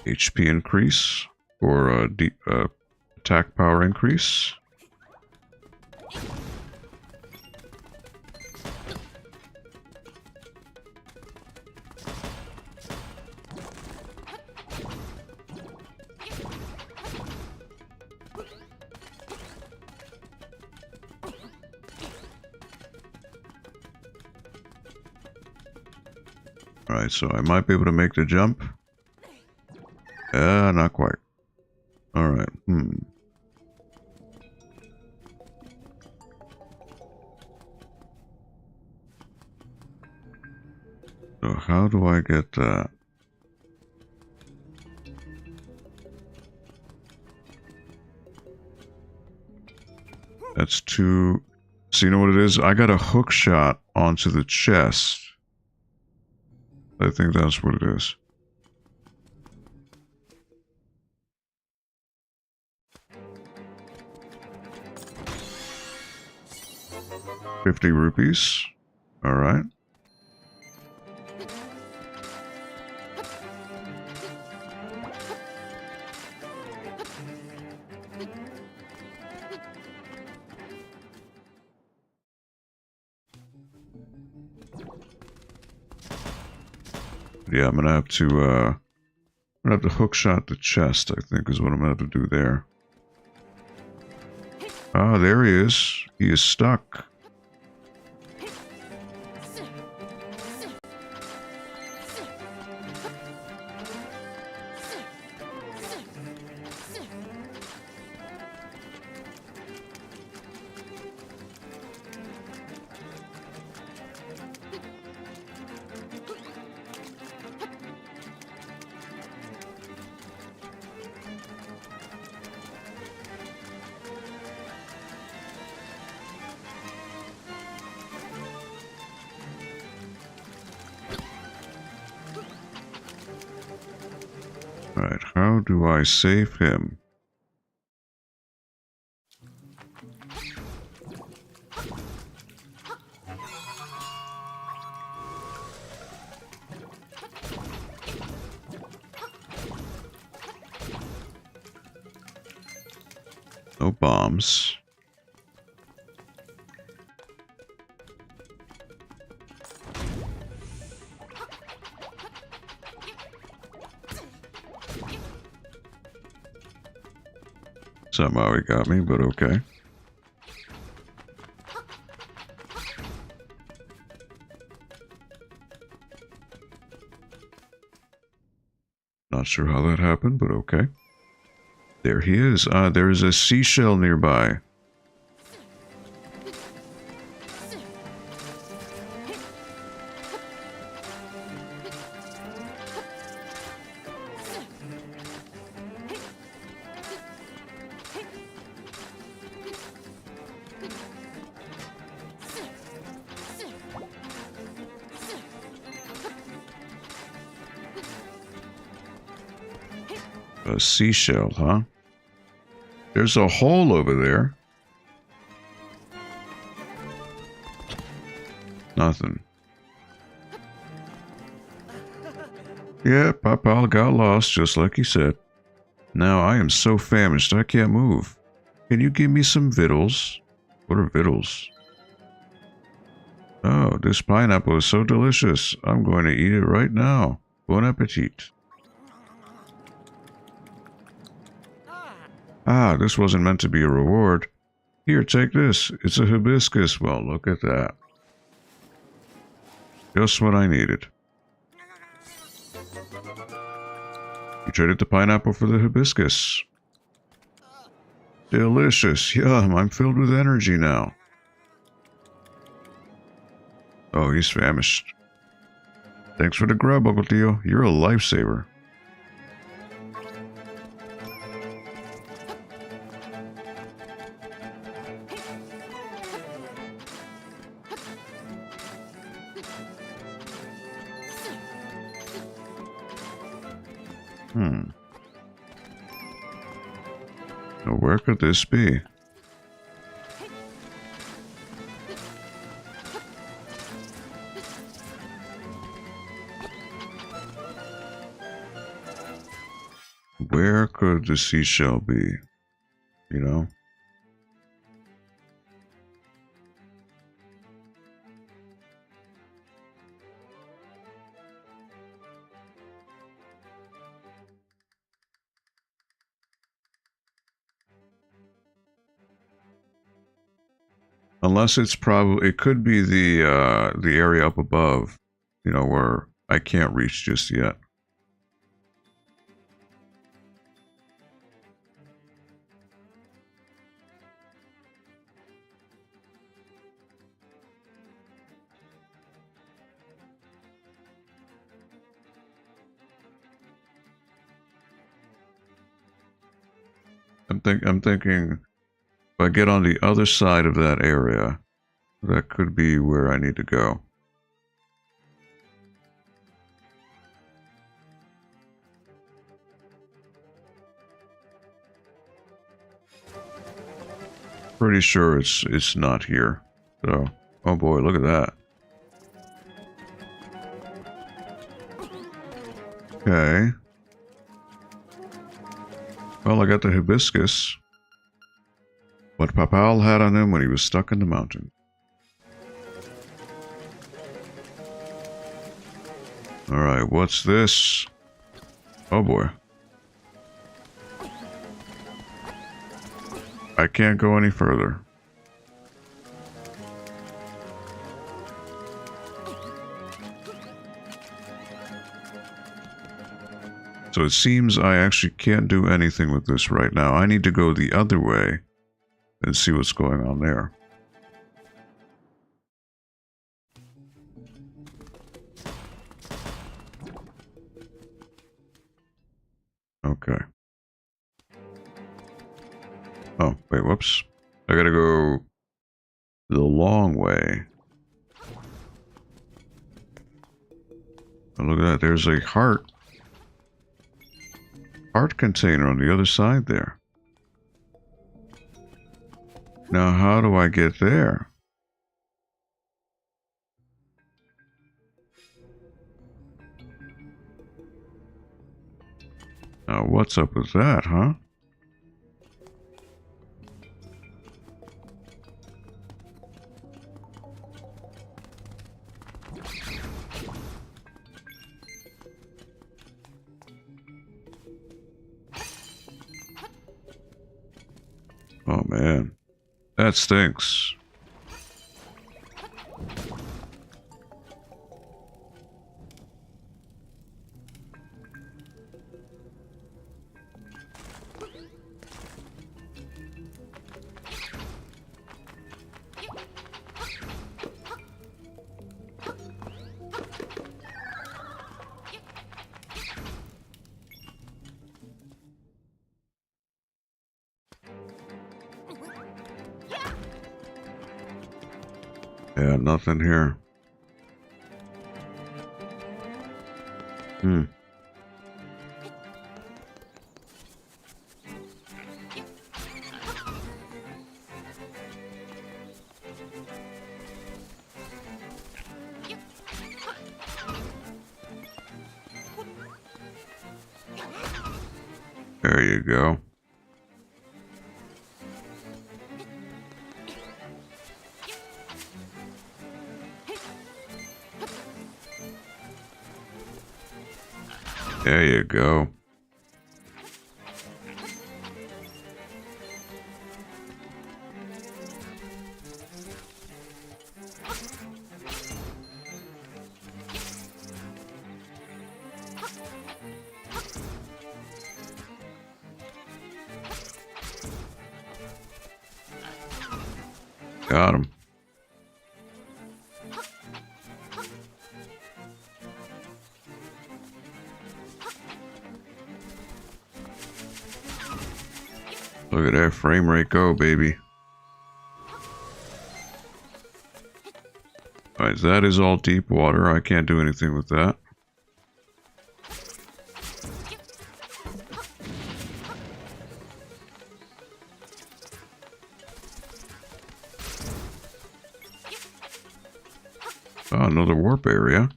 HP increase or attack power increase. Alright, so I might be able to make the jump. Not quite. Alright, So how do I get that? That's too... So you know what it is? I got a hook shot onto the chest. I think that's what it is. ₹50. All right. Yeah, I'm gonna have to hook shot the chest, I think is what I'm gonna have to do there. Ah, there he is. He is stuck. Alright, how do I save him? No bombs. Somehow he got me, but okay. Not sure how that happened, but okay. There he is. There is a seashell nearby. A seashell, huh? There's a hole over there. Nothing. Yeah, Papa got lost, just like he said. Now I am so famished I can't move. Can you give me some victuals? What are victuals? Oh, this pineapple is so delicious. I'm going to eat it right now. Bon appetit. Ah, this wasn't meant to be a reward. Here, take this. It's a hibiscus. Well, look at that. Just what I needed. You traded the pineapple for the hibiscus. Delicious. Yum, I'm filled with energy now. Oh, he's famished. Thanks for the grub, Uncle Theo. You're a lifesaver. Now, where could this be? Where could the seashell be? You know? Unless it's probably, it could be the area up above, you know, where I can't reach just yet. I'm thinking if I get on the other side of that area, that could be where I need to go. Pretty sure it's not here. So, oh boy, look at that. Okay. Well, I got the hibiscus. What Papal had on him when he was stuck in the mountain. Alright, what's this? Oh boy. I can't go any further. So it seems I actually can't do anything with this right now. I need to go the other way and see what's going on there. Okay. Oh, wait, whoops. I gotta go the long way. Oh, look at that, there's a heart container on the other side there. Now, how do I get there? Now, what's up with that, huh? Oh, man. That stinks. Yeah, nothing here. There you go. There you go. Got him. Look at that frame rate go, baby. Alright, that is all deep water. I can't do anything with that. Oh, another warp area.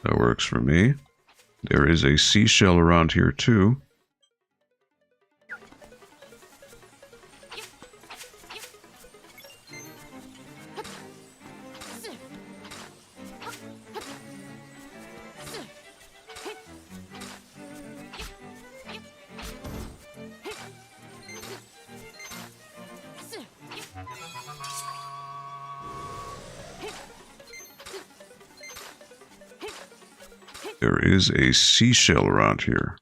That works for me. There is a seashell around here too. There is a seashell around here.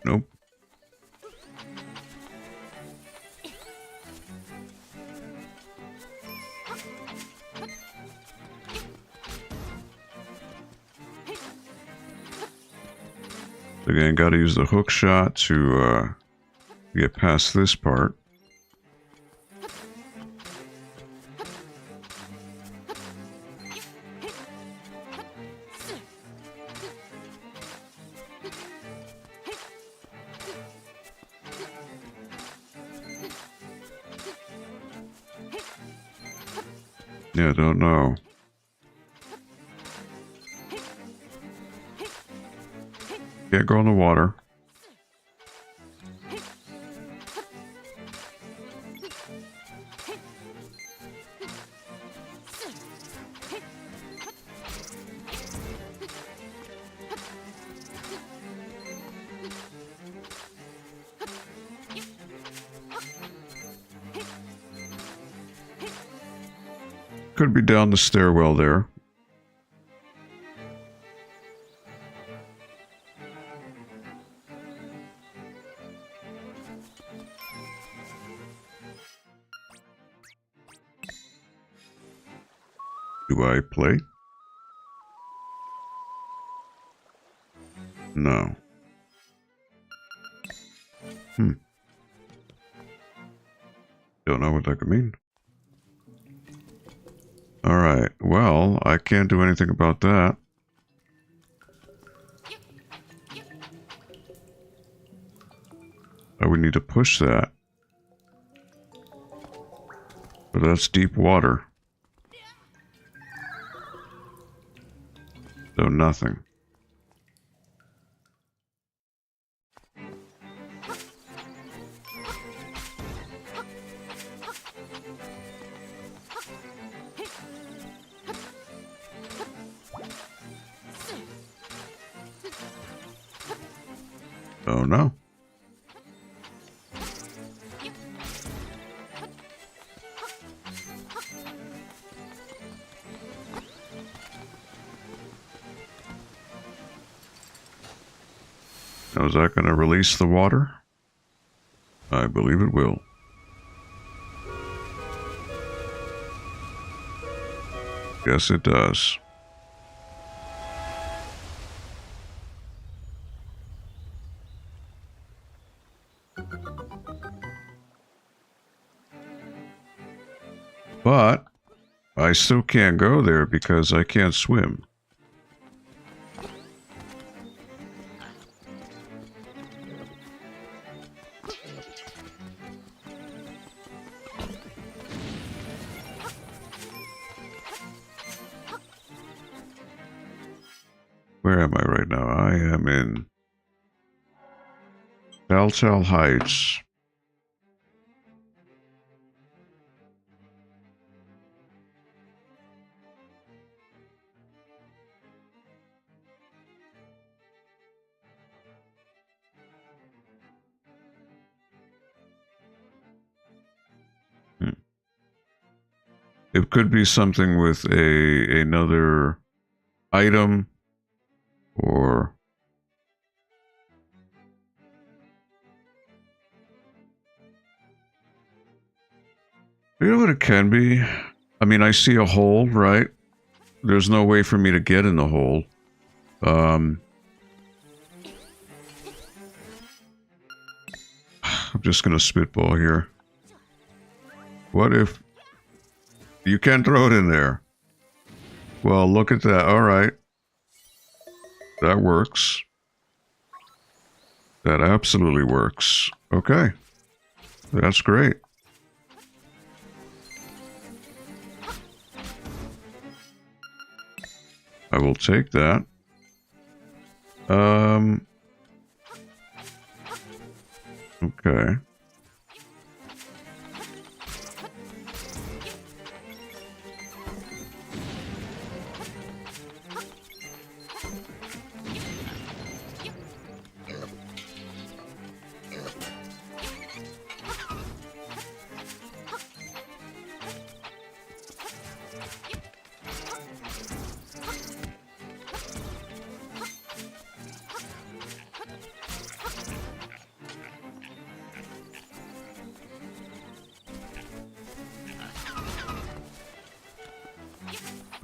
Nope. Again, got to use the hook shot to get past this part. Yeah, don't know. Can't go in the water. Could be down the stairwell there. Do I play? No. Don't know what that could mean. Alright, well, I can't do anything about that. I would need to push that. But that's deep water. So nothing. Oh no. Now, is that going to release the water? I believe it will. Yes, it does. But I still can't go there because I can't swim. Where am I right now? I am in Telltale Heights. It could be something with another item or you know what it can be? I mean, I see a hole, right? There's no way for me to get in the hole. I'm just gonna spitball here. What if you can't throw it in there? Well, look at that. All right. That works. That absolutely works. Okay. That's great. I will take that. Okay.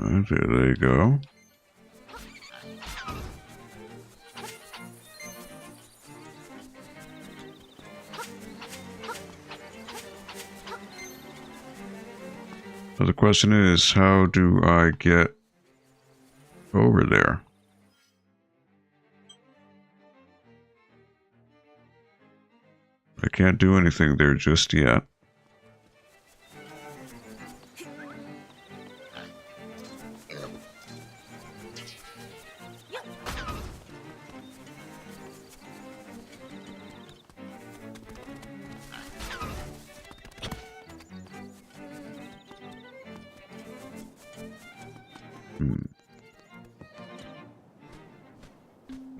Okay, there you go. So the question is, how do I get over there? I can't do anything there just yet.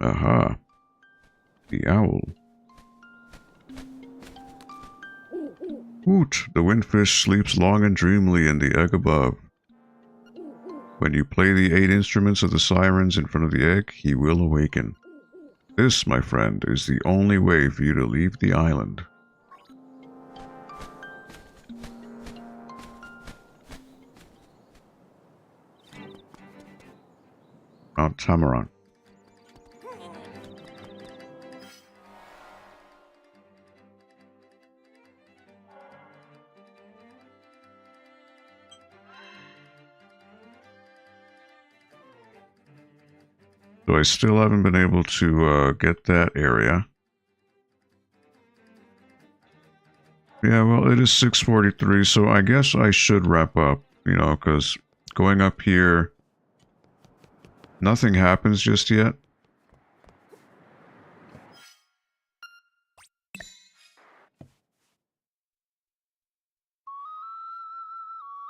Aha. The owl. Hoot! The windfish sleeps long and dreamily in the egg above. When you play the 8 instruments of the sirens in front of the egg, he will awaken. This, my friend, is the only way for you to leave the island. Mount Tamaran. So I still haven't been able to get that area. Yeah, well, it is 6:43, so I guess I should wrap up, you know, because going up here, nothing happens just yet.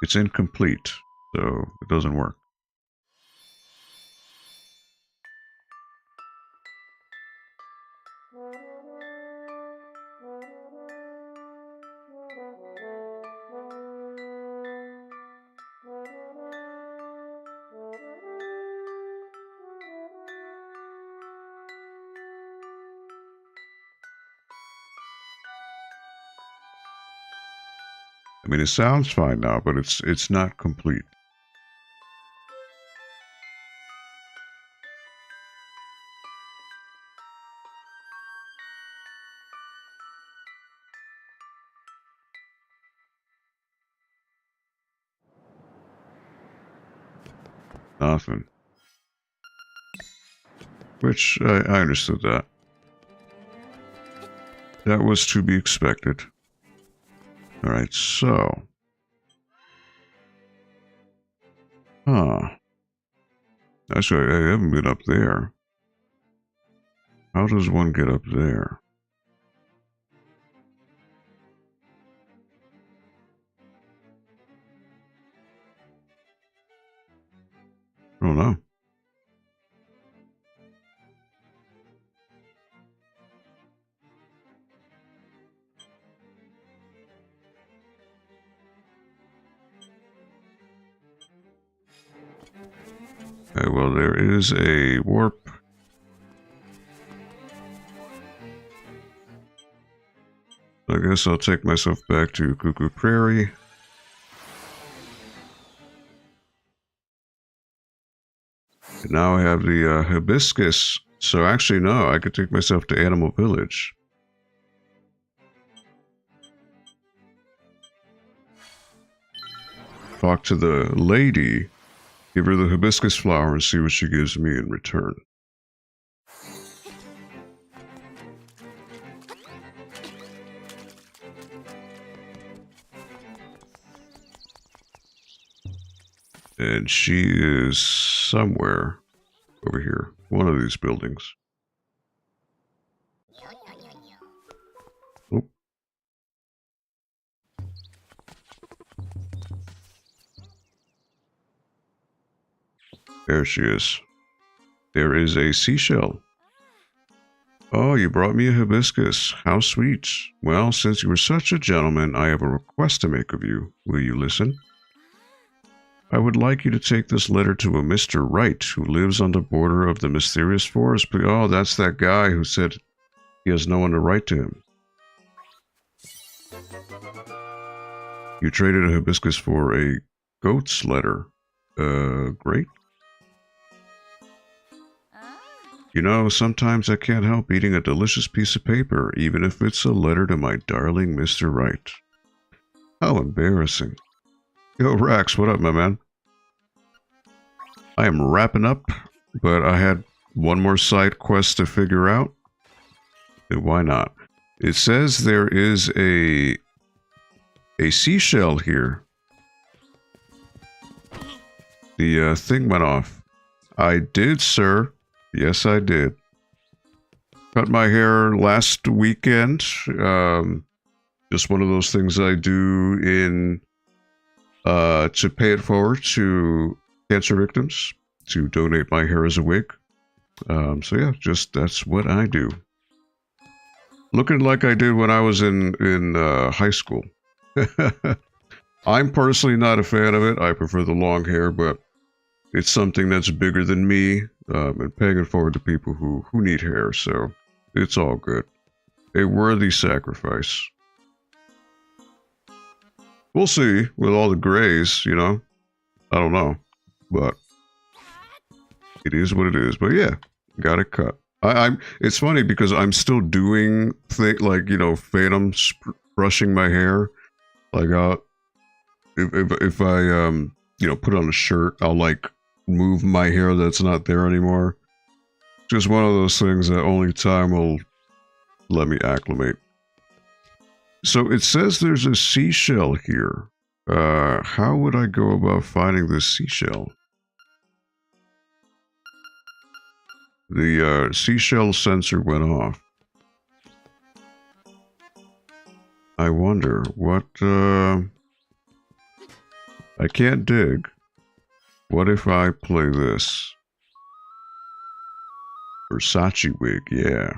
It's incomplete, so it doesn't work. I mean, it sounds fine now, but it's not complete. Nothing. Which, I understood that. That was to be expected. Alright, so... Huh. Actually, I haven't been up there. How does one get up there? I don't know. Okay, well, there is a warp. I guess I'll take myself back to Cuckoo Prairie. And now I have the hibiscus. So actually, no, I could take myself to Animal Village. Talk to the lady. Give her the hibiscus flower and see what she gives me in return. And she is somewhere over here. One of these buildings. Oh. There she is. There is a seashell. Oh, you brought me a hibiscus. How sweet. Well, since you were such a gentleman, I have a request to make of you. Will you listen? I would like you to take this letter to a Mr. Wright, who lives on the border of the mysterious forest. Oh, that's that guy who said he has no one to write to him. You traded a hibiscus for a goat's letter. Great. You know, sometimes I can't help eating a delicious piece of paper, even if it's a letter to my darling Mr. Wright. How embarrassing. Yo, Rax, what up, my man? I am wrapping up, but I had one more side quest to figure out. And why not? It says there is a seashell here. The thing went off. I did, sir. Yes, I did. Cut my hair last weekend. Just one of those things I do in to pay it forward to cancer victims, to donate my hair as a wig. So yeah, just that's what I do. Looking like I did when I was in high school. I'm personally not a fan of it. I prefer the long hair, but it's something that's bigger than me, and paying it forward to people who need hair, so it's all good. A worthy sacrifice. We'll see with all the grays, you know. I don't know, but it is what it is. But yeah, got it cut. It's funny because I'm still doing like, you know, phantom brushing my hair. Like if I you know, put on a shirt, I'll like move my hair that's not there anymore. Just one of those things that only time will let me acclimate. So it says there's a seashell here. How would I go about finding this seashell? The seashell sensor went off. I wonder what, I can't dig. What if I play this? Versace wig, yeah.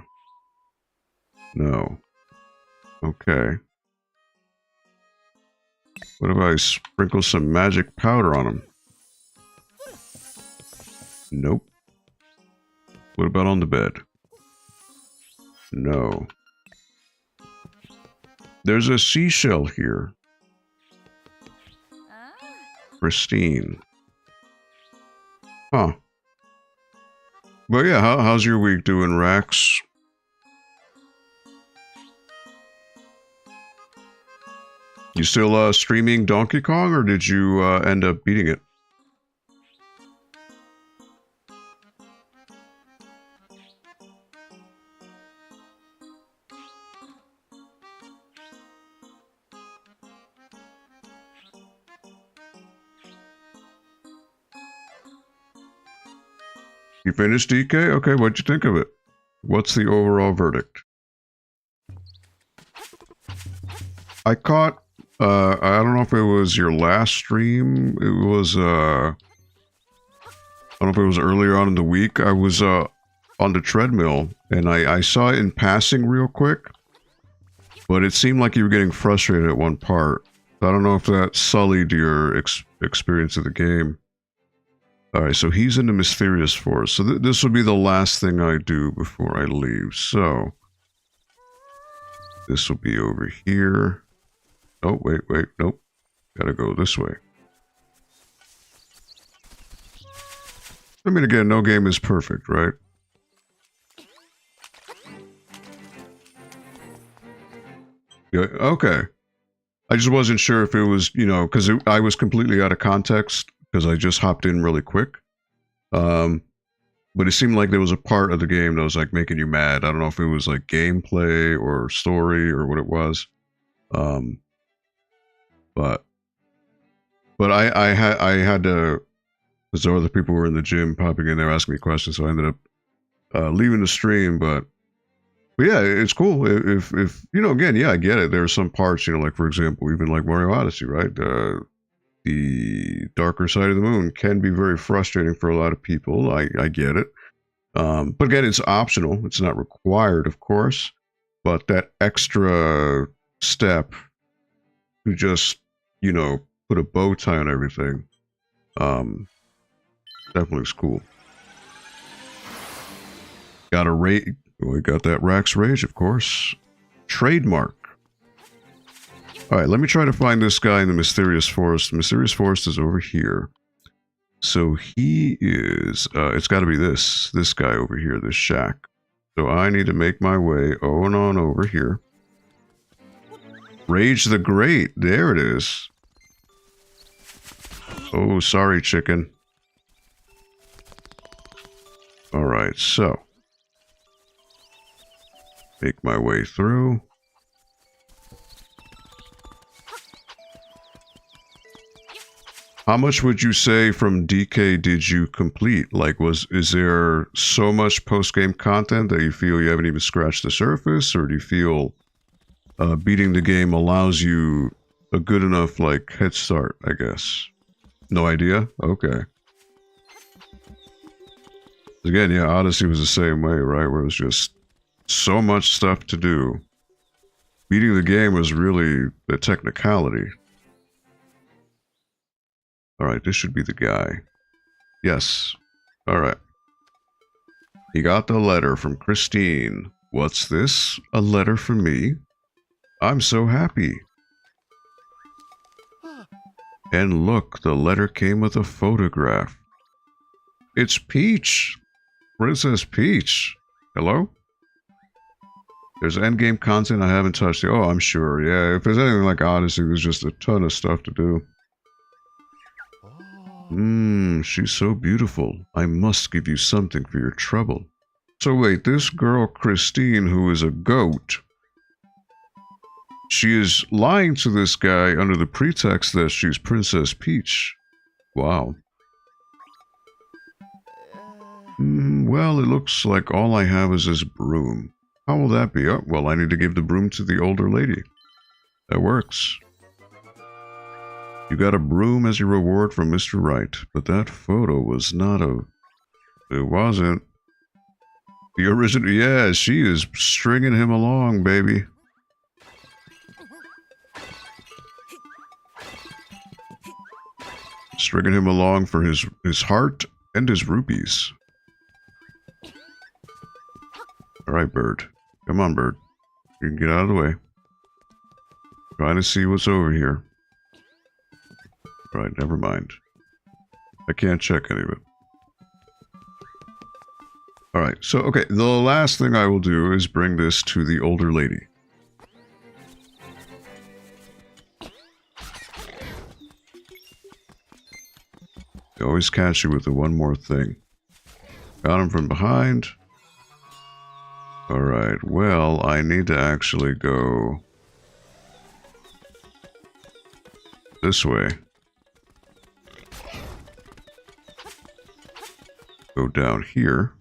No. Okay. What if I sprinkle some magic powder on him? Nope. What about on the bed? No. There's a seashell here. Pristine. Huh. But yeah, how's your week doing, Rax? You still streaming Donkey Kong, or did you end up beating it? You finished, DK? Okay, what'd you think of it? What's the overall verdict? I caught, I don't know if it was your last stream. It was, I don't know if it was earlier on in the week. I was, on the treadmill, and I saw it in passing real quick. But it seemed like you were getting frustrated at one part. I don't know if that sullied your experience of the game. Alright, so he's in the mysterious forest. So this will be the last thing I do before I leave. So, this will be over here. Oh, wait, nope. Gotta go this way. I mean, again, no game is perfect, right? Yeah, okay. I just wasn't sure if it was, you know, because I was completely out of context because I just hopped in really quick. But it seemed like there was a part of the game that was like making you mad. I don't know if it was like gameplay or story or what it was. But I had to, because other people were in the gym popping in there asking me questions, so I ended up leaving the stream. But yeah, it's cool. If you know, again, yeah, I get it. There are some parts, you know, like for example, even like Mario Odyssey, right? The darker side of the moon can be very frustrating for a lot of people. I get it. But again, it's optional. It's not required, of course. But that extra step to just, you know, put a bow tie on everything, definitely is cool. Got a rate. We got that Rax Rage, of course. Trademark. Alright, let me try to find this guy in the Mysterious Forest. The Mysterious Forest is over here. So he is, it's got to be this guy over here, this shack. So I need to make my way on over here. Rage the Great, there it is. Oh, sorry, chicken. Alright, so. Make my way through. How much would you say from DK did you complete? Like, is there so much post-game content that you feel you haven't even scratched the surface? Or do you feel beating the game allows you a good enough, like, head start, I guess? No idea? Okay. Again, yeah, Odyssey was the same way, right? Where it was just so much stuff to do. Beating the game was really the technicality. Alright, this should be the guy. Yes. Alright. He got the letter from Christine. What's this? A letter from me? I'm so happy. And look, the letter came with a photograph. It's Peach! Princess Peach! Hello? There's endgame content I haven't touched. Oh, I'm sure. Yeah, if there's anything like Odyssey, there's just a ton of stuff to do. She's so beautiful. I must give you something for your trouble. So wait, this girl Christine, who is a goat, she is lying to this guy under the pretext that she's Princess Peach. Wow. Well, it looks like all I have is this broom. How will that be? Oh, well, I need to give the broom to the older lady. That works. You got a broom as your reward from Mr. Wright, but that photo was not a... It wasn't. The original... Yeah, she is stringing him along, baby. Stringing him along for his heart and his rupees. Alright, bird. Come on, bird. You can get out of the way. Trying to see what's over here. Alright, never mind. I can't check any of it. Alright, so, okay, the last thing I will do is bring this to the older lady. They always catch you with the one more thing. Got him from behind. Alright, well, I need to actually go this way. go down here.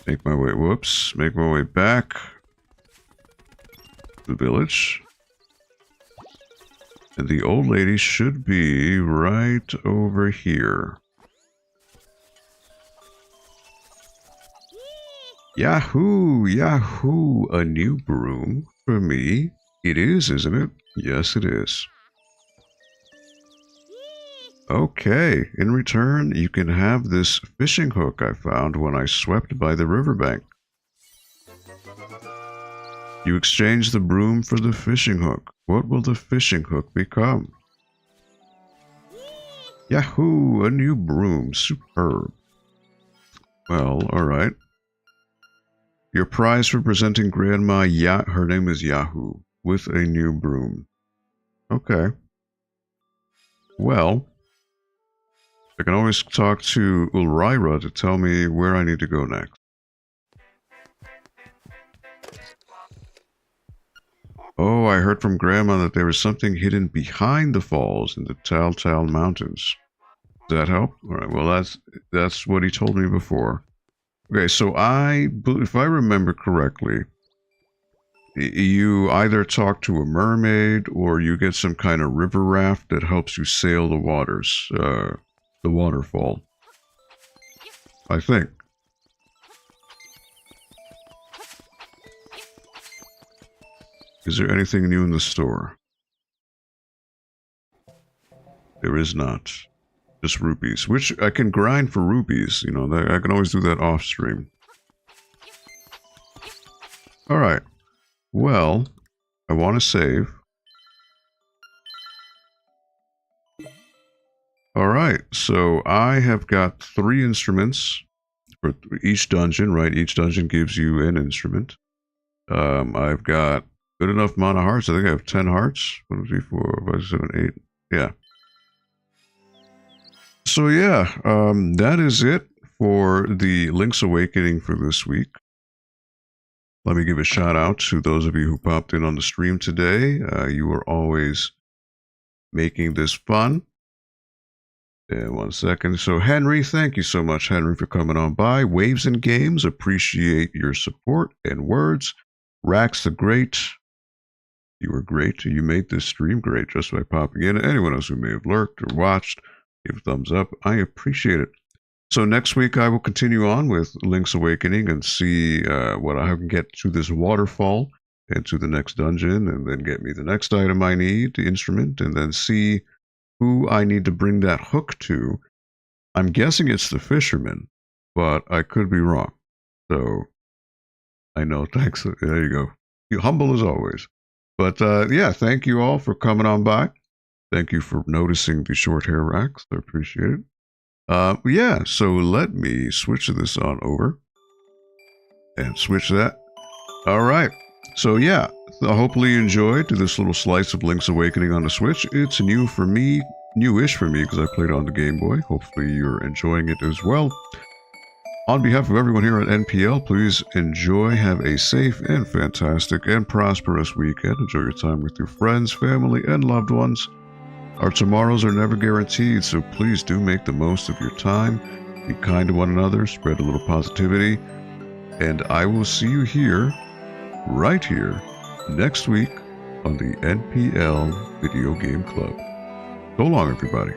Make my way, whoops, make my way back to the village. And the old lady should be right over here. Yahoo! Yahoo! A new broom for me. It is, isn't it? Yes, it is. Okay, in return, you can have this fishing hook I found when I swept by the riverbank. You exchange the broom for the fishing hook. What will the fishing hook become? Yahoo! A new broom. Superb. Well, alright. Your prize for presenting Grandma her name is Yahoo, with a new broom. Okay. Well, I can always talk to Ulrira to tell me where I need to go next. Oh, I heard from Grandma that there was something hidden behind the falls in the Tal Mountains. Does that help? Alright, well that's what he told me before. Okay, so if I remember correctly, you either talk to a mermaid or you get some kind of river raft that helps you sail the waters, the waterfall. I think. Is there anything new in the store? There is not. Just rupees, which I can grind for rupees, you know, I can always do that off stream. Alright, well, I want to save. Alright, so I have got 3 instruments for each dungeon, right? Each dungeon gives you an instrument. I've got good enough amount of hearts. I think I have 10 hearts. 1, 2, 3, 4, 5, 7, 8. Yeah. So yeah, that is it for the Link's Awakening for this week. Let me give a shout out to those of you who popped in on the stream today. You are always making this fun. And 1 second. So Henry, thank you so much, Henry, for coming on by. Waves and Games, appreciate your support and words. Rax the Great, you were great. You made this stream great just by popping in. Anyone else who may have lurked or watched, give a thumbs up. I appreciate it. So next week I will continue on with Link's Awakening and see what I can get to this waterfall and to the next dungeon, and then get me the next item I need, the instrument, and then see who I need to bring that hook to. I'm guessing it's the fisherman, but I could be wrong. So I know, thanks. There you go. You humble as always. But yeah, thank you all for coming on by. Thank you for noticing the short hair racks. I appreciate it. Yeah, so let me switch this on over. And switch that. Alright. So yeah, hopefully you enjoyed this little slice of Link's Awakening on the Switch. It's new for me, newish for me because I played it on the Game Boy. Hopefully you're enjoying it as well. On behalf of everyone here at NPL, please enjoy, have a safe and fantastic and prosperous weekend. Enjoy your time with your friends, family, and loved ones. Our tomorrows are never guaranteed, so please do make the most of your time. Be kind to one another, spread a little positivity, and I will see you here, right here, next week on the NPL Video Game Club. So long, everybody.